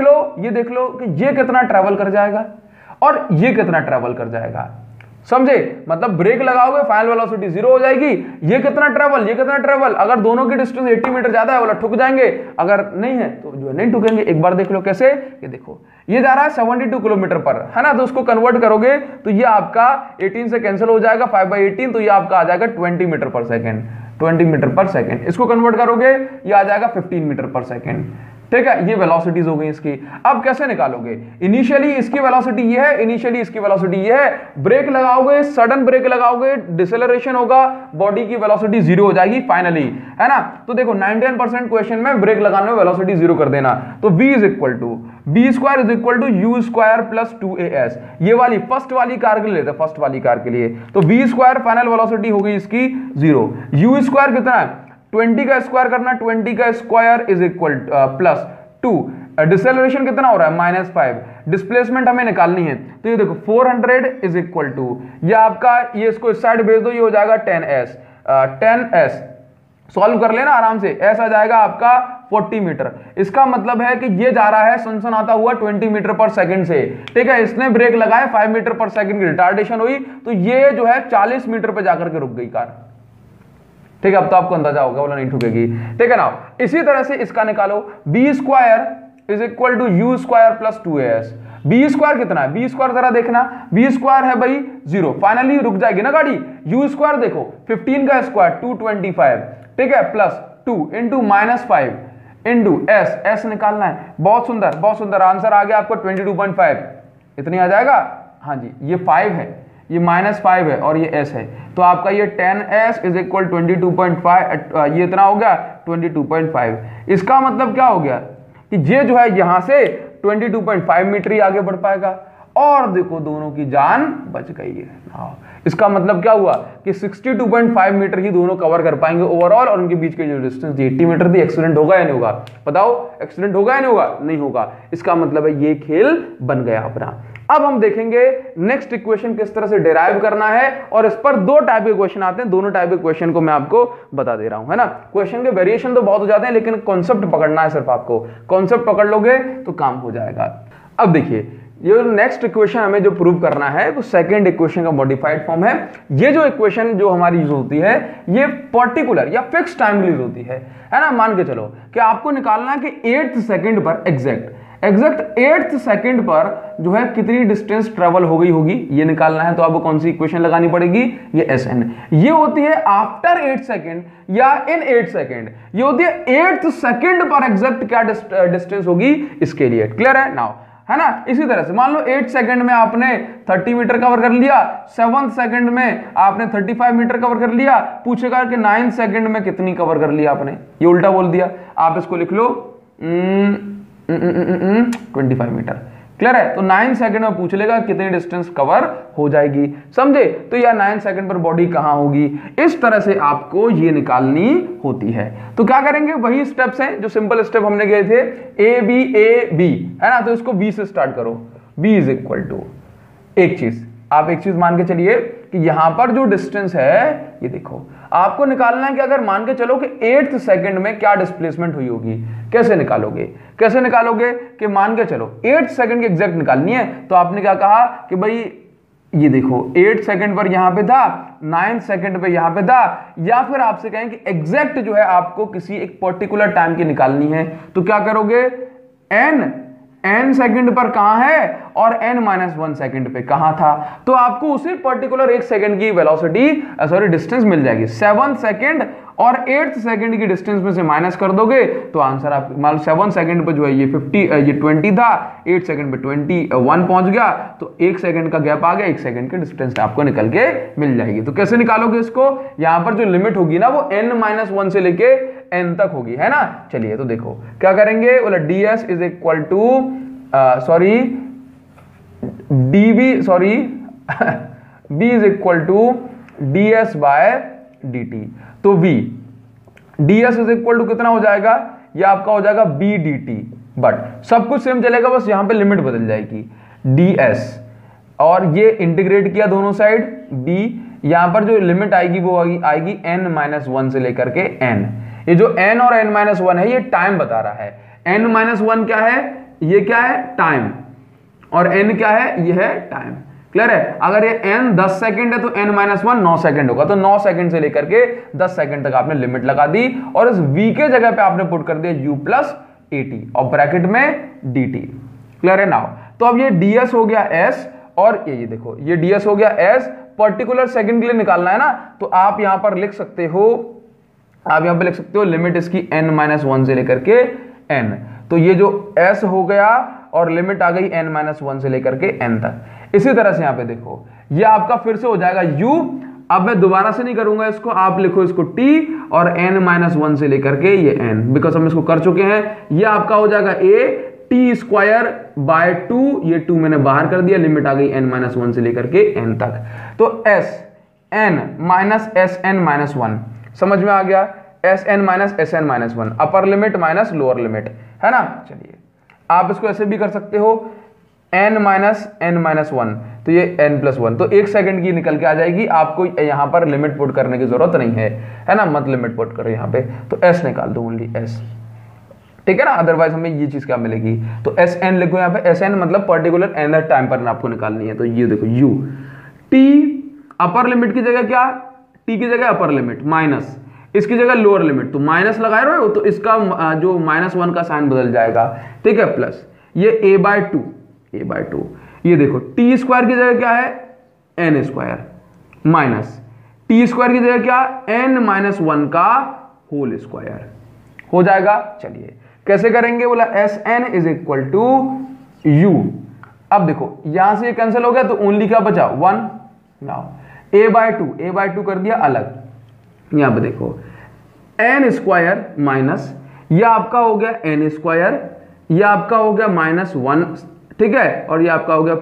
लो कि ये कितना ट्रेवल कर जाएगा और ये कितना ट्रेवल कर जाएगा, समझे। मतलब ब्रेक लगाओगे फाइनल वेलोसिटी 0 हो जाएगी, ये कितना ट्रेवल, अगर दोनों की डिस्टेंस 80 मीटर ज्यादा है बोला ठुक जाएंगे, अगर नहीं है तो जो है नहीं ठुकेंगे। एक बार देख लो कैसे, ये देखो, ये जा रहा है 72 किलोमीटर पर, है ना, तो उसको कन्वर्ट करोगे तो ये आपका 18 से कैंसिल हो जाएगा, 5/18, तो ये आपका आ जाएगा 20 मीटर पर सेकेंड, 20 मीटर पर सेकेंड। इसको कन्वर्ट करोगे ये आ जाएगा 15 मीटर पर सेकेंड, ठीक है। ये वेलोसिटीज हो गई इसकी। अब कैसे निकालोगे, इनिशियली इसकी वेलोसिटी ये है, इनिशियली इसकी वेलोसिटी ये है, ब्रेक लगाओगे, सडन ब्रेक लगाओगे, डिसेलरेशन होगा, बॉडी की वेलोसिटी 0 हो जाएगी फाइनली, है ना। तो देखो 99% क्वेश्चन में ब्रेक लगाने में वेलोसिटी 0 कर देना, तो v is equal to u square plus 2as, ये वाली फर्स्ट वाली कार के लिए लेते, फर्स्ट वाली कार के लिए, तो v स्क्वायर फाइनल वेलोसिटी हो गई इसकी 0, u स्क्वायर कितना है 20 का स्क्वायर करना, 20 का square is equal plus 2, deceleration कितना हो रहा है -5, डिस्प्लेसमेंट हमें निकालनी है, तो ये देखो 400 इज इक्वल टू, ये आपका, ये इसको इस साइड भेज दो, ये हो जाएगा 10s, सॉल्व कर लेना आराम से, s आ जाएगा आपका 40 मीटर। इसका मतलब है कि ये जा रहा है सनसनाता हुआ 20 मीटर पर सेकंड से, ठीक है। इसने ब्रेक लगाए, 5 मीटर पर सेकंड की रिटार्डेशन हुई, तो ये जो है 40 मीटर पर जाकर के रुक गई कार, ठीक है। अब तो आपको अंदाजा होगा, बोला नहीं ठुकेगी, ठीक है ना। इसी तरह से इसका निकालो, b square is equal to u square plus 2as, b square कितना है, b स्क्वायर जरा देखना, b स्क्वायर है भाई 0, फाइनली रुक जाएगी ना गाड़ी। u स्क्वायर देखो 15 का स्क्वायर 225, ठीक है, प्लस 2 इंटू -5 इंटू s निकालना है। बहुत सुंदर, बहुत सुंदर, आंसर आ गया आपको 22.5, इतनी आ जाएगा। हाँ जी, ये 5 है, ये -5 है और ये s है, तो आपका ये 10s इज इक्वल 22.5, ये इतना हो गया 22.5। इसका मतलब क्या हो गया कि ये जो है यहां से 22.5 मीटर ही आगे बढ़ पाएगा, और देखो दोनों की जान बच गई है। इसका मतलब क्या हुआ कि 62.5 मीटर ही दोनों कवर कर पाएंगे ओवरऑल, और उनके बीच की जो डिस्टेंस 80 मीटर थी। एक्सीडेंट होगा या नहीं होगा, बताओ एक्सीडेंट होगा या नहीं होगा, नहीं होगा। इसका मतलब है ये खेल बन गया अपना। अब हम देखेंगे नेक्स्ट इक्वेशन किस तरह से डिराइव करना है, और इस पर दो टाइप के क्वेश्चन आते हैं, दोनों टाइप के क्वेश्चन को मैं आपको बता दे रहा हूं, है ना। क्वेश्चन के वेरिएशन तो बहुत हो जाते हैं, लेकिन कॉन्सेप्ट पकड़ना है, सिर्फ आपको कॉन्सेप्ट पकड़ लोगे तो काम हो जाएगा। अब देखिए ये नेक्स्ट इक्वेशन हमें जो प्रूव करना है वो सेकंड इक्वेशन का मॉडिफाइड फॉर्म है। ये जो इक्वेशन जो हमारी यूज होती है ये पर्टिकुलर या फिक्स टाइम यूज होती है ना। मान के चलो कि आपको निकालना है कि 8th सेकंड पर एग्जैक्ट 8th सेकंड पर जो है कितनी डिस्टेंस ट्रेवल हो गई होगी, ये निकालना है। तो आपको कौन सी इक्वेशन लगानी पड़ेगी, ये SN। ये होती है आफ्टर 8 सेकंड या इन 8 सेकंड, ये होती है 8th सेकंड पर एग्जैक्ट क्या डिस्टेंस होगी इसके लिए। क्लियर है नाउ, है ना। इसी तरह से मान लो 8 सेकंड में आपने 30 मीटर कवर कर लिया, 7th सेकंड में आपने 35 मीटर कवर कर लिया, पूछेगा कि 9th सेकंड में कितनी कवर कर लिया आपने, ये उल्टा बोल दिया। आप इसको लिख लो 25 मीटर। क्लियर है। तो 9 सेकंड में पूछ लेगा कितनी डिस्टेंस कवर हो जाएगी, समझे। तो यार 9 सेकंड पर बॉडी कहां होगी, इस तरह से आपको ये निकालनी होती है। तो क्या करेंगे, वही स्टेप्स हैं जो सिंपल स्टेप हमने गए थे, ए बी, है ना। तो इसको बी से स्टार्ट करो। बी इज इक्वल टू एक चीज, आप एक चीज मान के चलिए कि यहां पर जो डिस्टेंस है ये देखो, आपको निकालना है कि अगर मान के चलो कि 8th सेकंड में क्या डिस्प्लेसमेंट हुई होगी। कैसे निकालोगे, कैसे निकालोगे कि मान के चलो 8 सेकंड की एग्जैक्ट निकालनी है। तो आपने क्या कहा कि भाई ये देखो 8 सेकंड पर यहां पे था, 9 सेकंड पे यहां पे था, या फिर आपसे कहें कि एग्जैक्ट जो है आपको किसी एक पर्टिकुलर टाइम की निकालनी है। तो क्या करोगे, n सेकंड पर कहां है और n-1 सेकंड पे कहां था। तो आपको उसी पर्टिकुलर 1 सेकंड की वेलोसिटी डिस्टेंस मिल जाएगी। 7th सेकंड और 8th सेकंड की डिस्टेंस में से माइनस कर दोगे तो आंसर आप मान 7 सेकंड पे जो है ये 20 था, 8 सेकंड पे 21 पहुंच गया, तो 1 सेकंड का गैप आ गया, 1 सेकंड की डिस्टेंस आपको निकल के मिल जाएगी। तो कैसे निकालोगे इसको, यहां पर जो लिमिट होगी ना वो n-1 से लेके n तक होगी, है ना। चलिए तो देखो क्या करेंगे, बोला ds is equal to b is equal to ds by dt। तो v ds is equal to कितना हो जाएगा, ये आपका हो जाएगा b dt, बट सब कुछ सेम चलेगा, बस यहां पे लिमिट बदल जाएगी ds, और ये इंटीग्रेट किया दोनों साइड b, यहां पर जो लिमिट आएगी वो आएगी n-1 से लेकर के n। ये जो n और n-1 है ये टाइम बता रहा है। n-1 क्या है, ये क्या है टाइम, और n क्या है, ये है टाइम। क्लियर है। अगर ये n 10 सेकंड है तो n-1 9 सेकंड होगा। तो 9 सेकंड से लेकर के 10 सेकंड तक आपने लिमिट लगा दी, और इस v के जगह पे आपने पुट कर दिया u प्लस at और ब्रैकेट में dt। क्लियर है नाउ। तो अब ये ds हो गया s, और ये देखो ये ds हो गया s, पर्टिकुलर सेकंड के लिए निकालना है ना। तो आप यहां पर लिख सकते हो, लिमिट इसकी n-1 से लेकर के n। तो ये जो s हो गया और लिमिट आ गई n-1 से लेकर के n तक। इसी तरह से यहां पे देखो ये आपका फिर से हो जाएगा u। अब मैं दोबारा से नहीं करूंगा इसको, आप लिखो इसको t और n-1 से लेकर के ये n, बिकॉज हम इसको कर चुके हैं। ये आपका हो जाएगा a t स्क्वायर बाय 2, ये 2 मैंने बाहर कर दिया, लिमिट आ गई n-1 से लेकर के n तक। तो s n माइनस sn-1 समझ में आ गया, sn माइनस sn-1 अपर लिमिट माइनस लोअर लिमिट, है ना। चलिए आप इसको ऐसे भी कर सकते हो, n माइनस n-1, तो ये n+1, तो 1 सेकंड की निकल के आ जाएगी। आपको यहां पर लिमिट पुट करने की जरूरत नहीं है ना, मत लिमिट पुट करो यहां पे। तो s निकाल दो, ओनली s, ठीक है ना। अदरवाइज हमें ये चीज क्या मिलेगी, तो sn लिखो यहां पे, sn मतलब पर्टिकुलर n टाइम पर आपको निकालनी है। तो ये देखो u t अपर लिमिट की जगह क्या, t की जगह अपर लिमिट माइनस, इसकी जगह लोअर लिमिट, तो माइनस लगाए रहे हो तो इसका जो -1 का साइन बदल जाएगा, ठीक है। प्लस ये a/2, ये देखो टी स्क्वायर की जगह क्या है n square, minus T square की जगह क्या n-1 का होल स्क्वायर हो जाएगा। चलिए कैसे करेंगे, बोला sn is equal to u। अब देखो यहां से ये कैंसिल हो गया तो ओनली क्या बचा 1। नाउ a/2 कर दिया अलग, यहां पे देखो n स्क्वायर माइनस, यह आपका हो गया n स्क्वायर, यह आपका हो गया -1, ठीक है, और ये आपका हो गया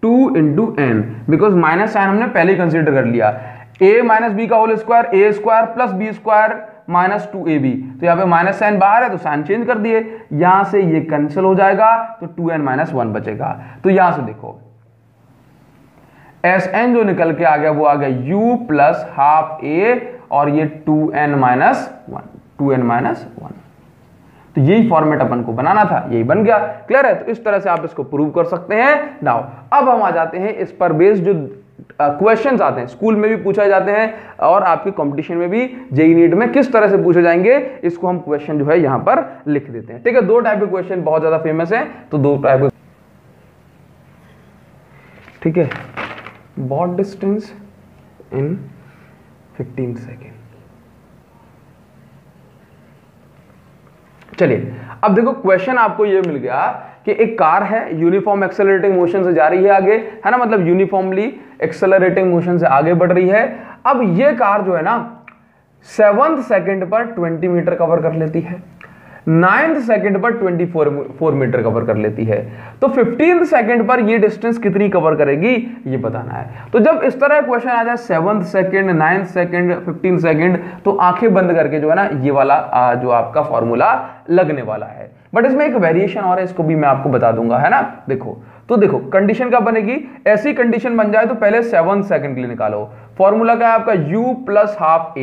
2 into n, because minus sign हमने पहले ही कंसिडर कर लिया। a माइनस बी का whole square, a square plus b square minus 2ab, तो यहाँ पे माइनस साइन बाहर है तो साइन चेंज कर दिए, यहां से ये कैंसिल हो जाएगा तो 2n माइनस 1 बचेगा। तो यहां से देखो Sn जो निकल के आ गया वो आ गया u प्लस हाफ a और ये 2n माइनस 1। तो यही फॉर्मेट अपन को बनाना था, यही बन गया। क्लियर है? तो इस तरह से आप इसको प्रूव कर सकते हैं। नाउ अब हम आ जाते हैं इस पर बेस्ड जो क्वेश्चंस आते हैं, स्कूल में भी पूछे जाते हैं और आपके कंपटीशन में भी, जेईई नीट में किस तरह से पूछे जाएंगे, इसको हम क्वेश्चन जो है यहां पर लिख देते हैं। ठीक है, दो टाइप के क्वेश्चन बहुत ज्यादा फेमस है, तो दो टाइप के। ठीक है, वॉट डिस्टेंस इन 15 सेकेंड। चलिए अब देखो क्वेश्चन आपको ये मिल गया कि एक कार है, यूनिफॉर्म एक्सेलरेटिंग मोशन से जा रही है आगे, है ना, मतलब यूनिफॉर्मली एक्सेलरेटिंग मोशन से आगे बढ़ रही है। अब ये कार जो है ना 7th सेकंड पर 20 मीटर कवर कर लेती है, 9th सेकंड पर 24 मीटर कवर कर लेती है, तो 15th सेकंड पर ये डिस्टेंस कितनी कवर करेगी ये बताना है। तो जब इस तरह क्वेश्चन आ जाए 7th second, 9th second, 15th second, तो आंखें बंद करके जो है ना ये वाला जो आपका फॉर्मूला लगने वाला है। बट इसमें एक वेरिएशन और है, इसको भी मैं आपको बता दूंगा, है ना। देखो तो देखो कंडीशन क्या बनेगी, ऐसी कंडीशन बन जाए तो पहले 7th सेकंड के लिए निकालो। फॉर्मूला क्या है आपका, u plus half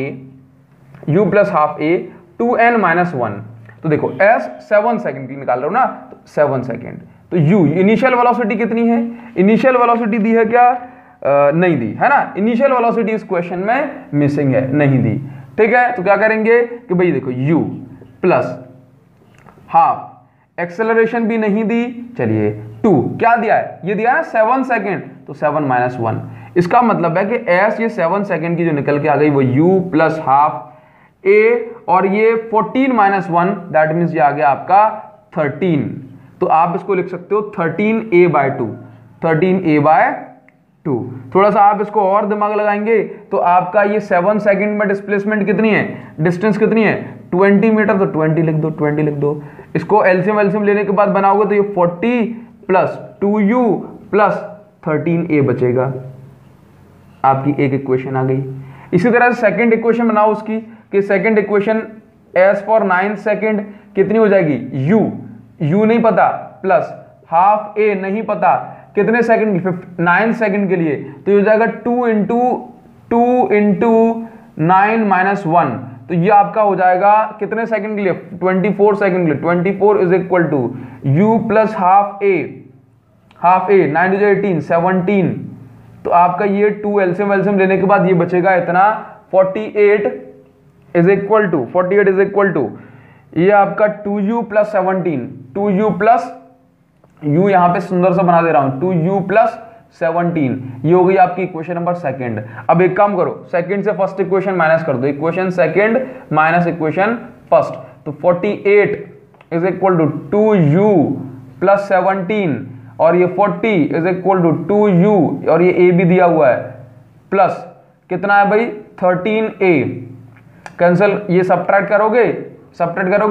a 2n minus 1। तो देखो s 7 सेकंड के लिए निकाल रहा हूं ना, तो 7 सेकंड, तो u इनिशियल वेलोसिटी कितनी है, इनिशियल वेलोसिटी दी है क्या, नहीं दी, है ना। इनिशियल वेलोसिटी इस क्वेश्चन में मिसिंग है, नहीं दी। ठीक है, तो क्या करेंगे कि भाई देखो u प्लस हाफ, एक्सेलरेशन भी नहीं दी, चलिए 2 क्या दिया है, ये दिया है 7 सेकंड, तो 7 माइनस 1। इसका मतलब है कि s ये 7 सेकंड की जो निकल के आ गई वो u प्लस हाफ a और ये 14 माइनस 1, दैट मीन्स ये आ गया आपका 13। तो आप इसको लिख सकते हो 13a बाय 2, 13a बाय 2। थोड़ा सा आप इसको और दिमाग लगाएंगे तो आपका ये 7 सेकंड में डिस्प्लेसमेंट कितनी है, डिस्टेंस कितनी है 20 मीटर, तो 20 लिख दो, 20 लिख दो। इसको एलसीएम लेने के बाद बनाओगे तो ये 40 प्लस 2u प्लस 13a बचेगा, आपकी एक इक्वेशन आ गई। इसी तरह से सेकंड इक्वेशन बनाओ उसकी, कि second equation s for 9 second कितनी हो जाएगी, u नहीं पता, प्लस हाफ a नहीं पता, कितने सेकंड, 9 सेकंड के लिए, तो ये हो जाएगा 2 इंटू 9 माइनस 1। तो ये आपका हो जाएगा कितने सेकंड के लिए, 24 सेकंड के लिए। 24 is equal to u plus half a 9 18 17। तो आपका ये 2 एलसीएम लेने के बाद ये बचेगा इतना 48 इज इक्वल टू ये आपका 2u plus 17, 2u plus u यहां पे सुंदर सा बना दे रहा हूं, 2u प्लस 17, ये हो गई आपकी इक्वेशन नंबर सेकंड। अब एक काम करो, सेकंड से फर्स्ट इक्वेशन माइनस कर दो, equation second minus equation first, तो 48 is equal to 2u plus 17 और ये 40 इज इक्वल टू 2u और ये a भी दिया हुआ है, प्लस कितना है भाई 13a, कैंसिल, ये सब्ट्रैक्ट करोगे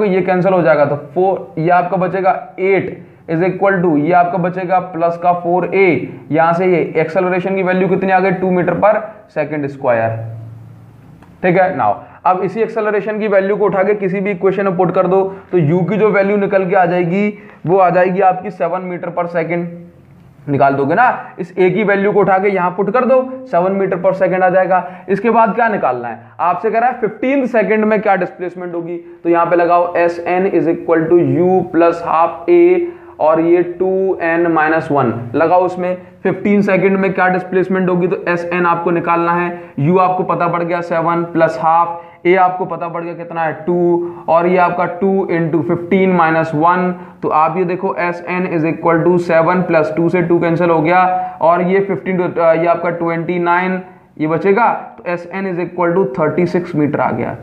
ये कैंसिल हो जाएगा, तो 4 ये आपका बचेगा 8 इज इक्वल टू ये आपका बचेगा प्लस का 4a, यहां से ये एक्सेलरेशन की वैल्यू कितनी आ गई 2 मीटर पर सेकंड स्क्वायर। ठीक है, नाउ अब इसी एक्सेलरेशन की वैल्यू को उठा के किसी भी इक्वेशन में पुट कर दो, तो u की जो वैल्यू निकल के आ जाएगी वो आ जाएगी आपकी 7 मीटर पर सेकंड। निकाल दोगे ना, इस a की वैल्यू को उठा के यहां पुट कर दो, 7 मीटर पर सेकंड आ जाएगा। इसके बाद क्या निकालना है, आपसे कह रहा है 15 सेकंड में क्या डिस्प्लेसमेंट होगी, तो यहां पे लगाओ Sn is equal to u plus half a और ये 2n माइनस 1 लगाओ उसमें। 15 सेकंड में क्या डिस्प्लेसमेंट होगी, तो Sn आपको निकालना है, u आपको पता पड़ गया 7 प्लस हाफ, a आपको पता पड़ गया कितना है 2 और ये आपका 2 इंटू 15 माइनस 1। तो आप ये देखो Sn is equal to 7 plus 2 से 2 कैंसिल हो गया और ये 15 ये आपका 29 ये बचेगा, तो Sn is equal to 36 metre आ गया।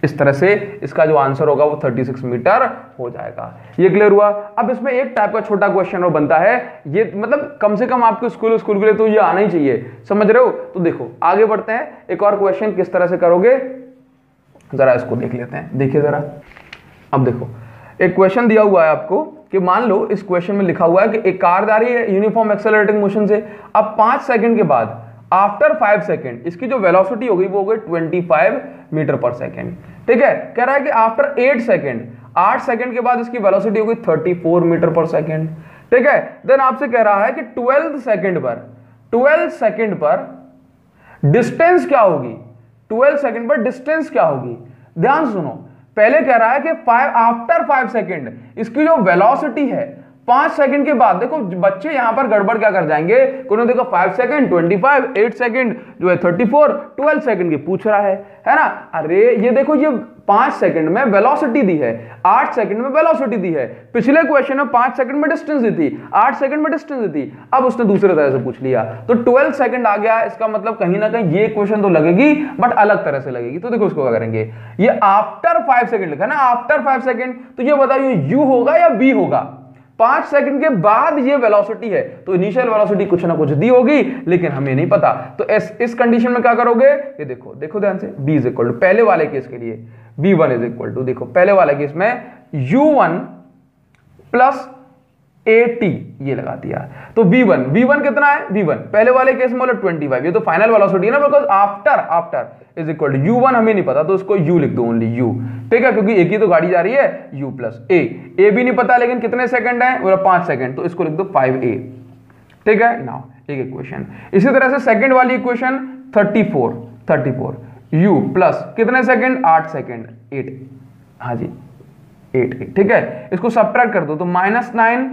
इस तरह से इसका जो आंसर होगा वो 36 मीटर हो जाएगा। ये क्लियर हुआ। अब इसमें एक टाइप का छोटा क्वेश्चन और बनता है, ये मतलब कम से कम आपके स्कूल के लिए तो ये आना ही चाहिए, समझ रहे हो। तो देखो आगे बढ़ते हैं, एक और क्वेश्चन किस तरह से करोगे जरा इसको देख लेते हैं। देखिए जरा, अब देखो एक क्वेश्चन दिया हुआ है आपको कि मान लो इस क्वेश्चन में लिखा हुआ है कि एक कार जा रही है यूनिफॉर्म एक्सेलरेटिंग मोशन से, अब 5 सेकंड के बाद आफ्टर 5 सेकंड इसकी जो वेलोसिटी होगी वो हो गई 25 मीटर पर सेकंड। ठीक है, कह रहा है कि आफ्टर 8 सेकंड, 8 सेकंड के बाद इसकी वेलोसिटी होगी 34 मीटर पर सेकंड। ठीक है, देन आपसे कह रहा है कि 12 सेकंड पर डिस्टेंस क्या होगी, 12 सेकंड पर डिस्टेंस क्या होगी। ध्यान सुनो, पहले कह रहा है कि आफ्टर 5 सेकंड इसकी जो वेलोसिटी है 5 सेकंड के बाद, देखो बच्चे यहां पर गड़बड़ क्या कर जाएंगे, उन्होंने देखो 5 सेकंड 25, 8 सेकंड जो है 34, 12 सेकंड की पूछ रहा है ना। अरे ये देखो, ये 5 सेकंड में वेलोसिटी दी है, 8 सेकंड में वेलोसिटी दी है, पिछले क्वेश्चन में 5 सेकंड में डिस्टेंस दी थी, 8 सेकंड में डिस्टेंस दी थी, अब उसने दूसरे तरह से पूछ लिया तो 12 सेकंड आ गया। इसका मतलब कहीं ना कहीं ये क्वेश्चन तो लगेगी बट अलग तरह से लगेगी। तो देखो इसको क्या करेंगे, ये आफ्टर 5 सेकंड लिखा ना, आफ्टर 5 सेकंड, तो ये बताइए यू होगा या बी होगा। 5 सेकंड के बाद ये वेलोसिटी है तो इनिशियल वेलोसिटी कुछ ना कुछ दी होगी, लेकिन हमें नहीं पता। तो इस कंडीशन में क्या करोगे, ये देखो ध्यान से, b इज इक्वल टू पहले वाले केस के लिए b1 इज इक्वल टू, देखो पहले वाले केस में u1 प्लस at ये लगा दिया। तो v1 कितना है, v1 पहले वाले केस में 25, ये तो फाइनल वेलोसिटी है ना, because after is equal to u1 हमें नहीं पता तो उसको u लिख दो, ओनली u। ठीक है, क्योंकि एक ही तो गाड़ी जा रही है, u प्लस a भी नहीं पता लेकिन कितने सेकंड है, बोला 5 सेकंड, तो इसको लिख दो 5a। ठीक है, नाउ एक इक्वेशन। इसी तरह से सेकंड वाली इक्वेशन 34 u प्लस कितने सेकंड, 8 सेकंड, 8, हाँ जी 8। ठीक है, इसको सब्ट्रैक्ट कर दो तो -9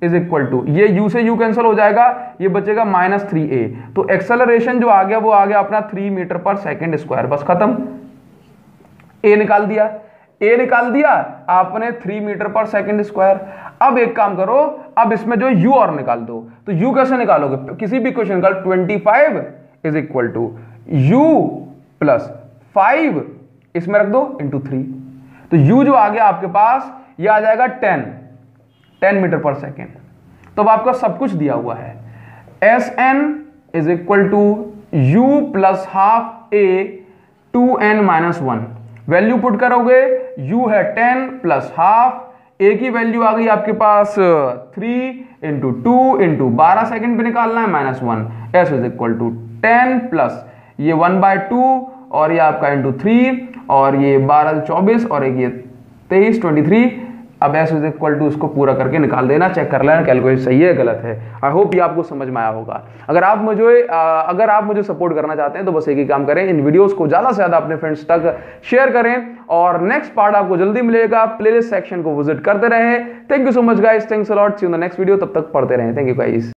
इज इक्वल टू, ये u से u कैंसिल हो जाएगा, ये बचेगा -3a। तो एक्सेलरेशन जो आ गया वो आ गया अपना 3 मीटर पर सेकंड स्क्वायर, बस खत्म। a निकाल दिया आपने 3 मीटर पर सेकंड स्क्वायर। अब एक काम करो, अब इसमें जो u और निकाल दो, तो u कैसे निकालोगे, किसी भी क्वेश्चन निकाल, 25 is equal to u plus 5 इसमें रख दो इंटू 3, तो u जो आ गया आपके पास ये आ जाएगा 10 मीटर पर सेकेंड। तो अब आपका सब कुछ दिया हुआ है, Sn is equal to u plus half a 2n minus 1, value put करोगे, u है 10 प्लस हाफ, a की वैल्यू आ गई आपके पास 3 इंटू 2 इंटू 12 सेकेंड पे निकालना है -1, s is equal to 10 plus ये 1/2 और ये आपका इंटू 3 और ये 12 24 और एक ये 23 23। अब s इज इक्वल टू इसको पूरा करके निकाल देना, चेक कर लेना कैलकुलेशन सही है गलत है। आई होप ये आपको समझ में आया होगा। अगर आप मुझे सपोर्ट करना चाहते हैं तो बस एक ही काम करें, इन वीडियोस को ज्यादा से ज्यादा अपने फ्रेंड्स तक शेयर करें और नेक्स्ट पार्ट आपको जल्दी मिलेगा। प्लेलिस्ट सेक्शन को विजिट करते रहे। Thank you so much guys, thanks a lot, see you in the next video. तब तक पढ़ते रहें, थैंक यू गाइस।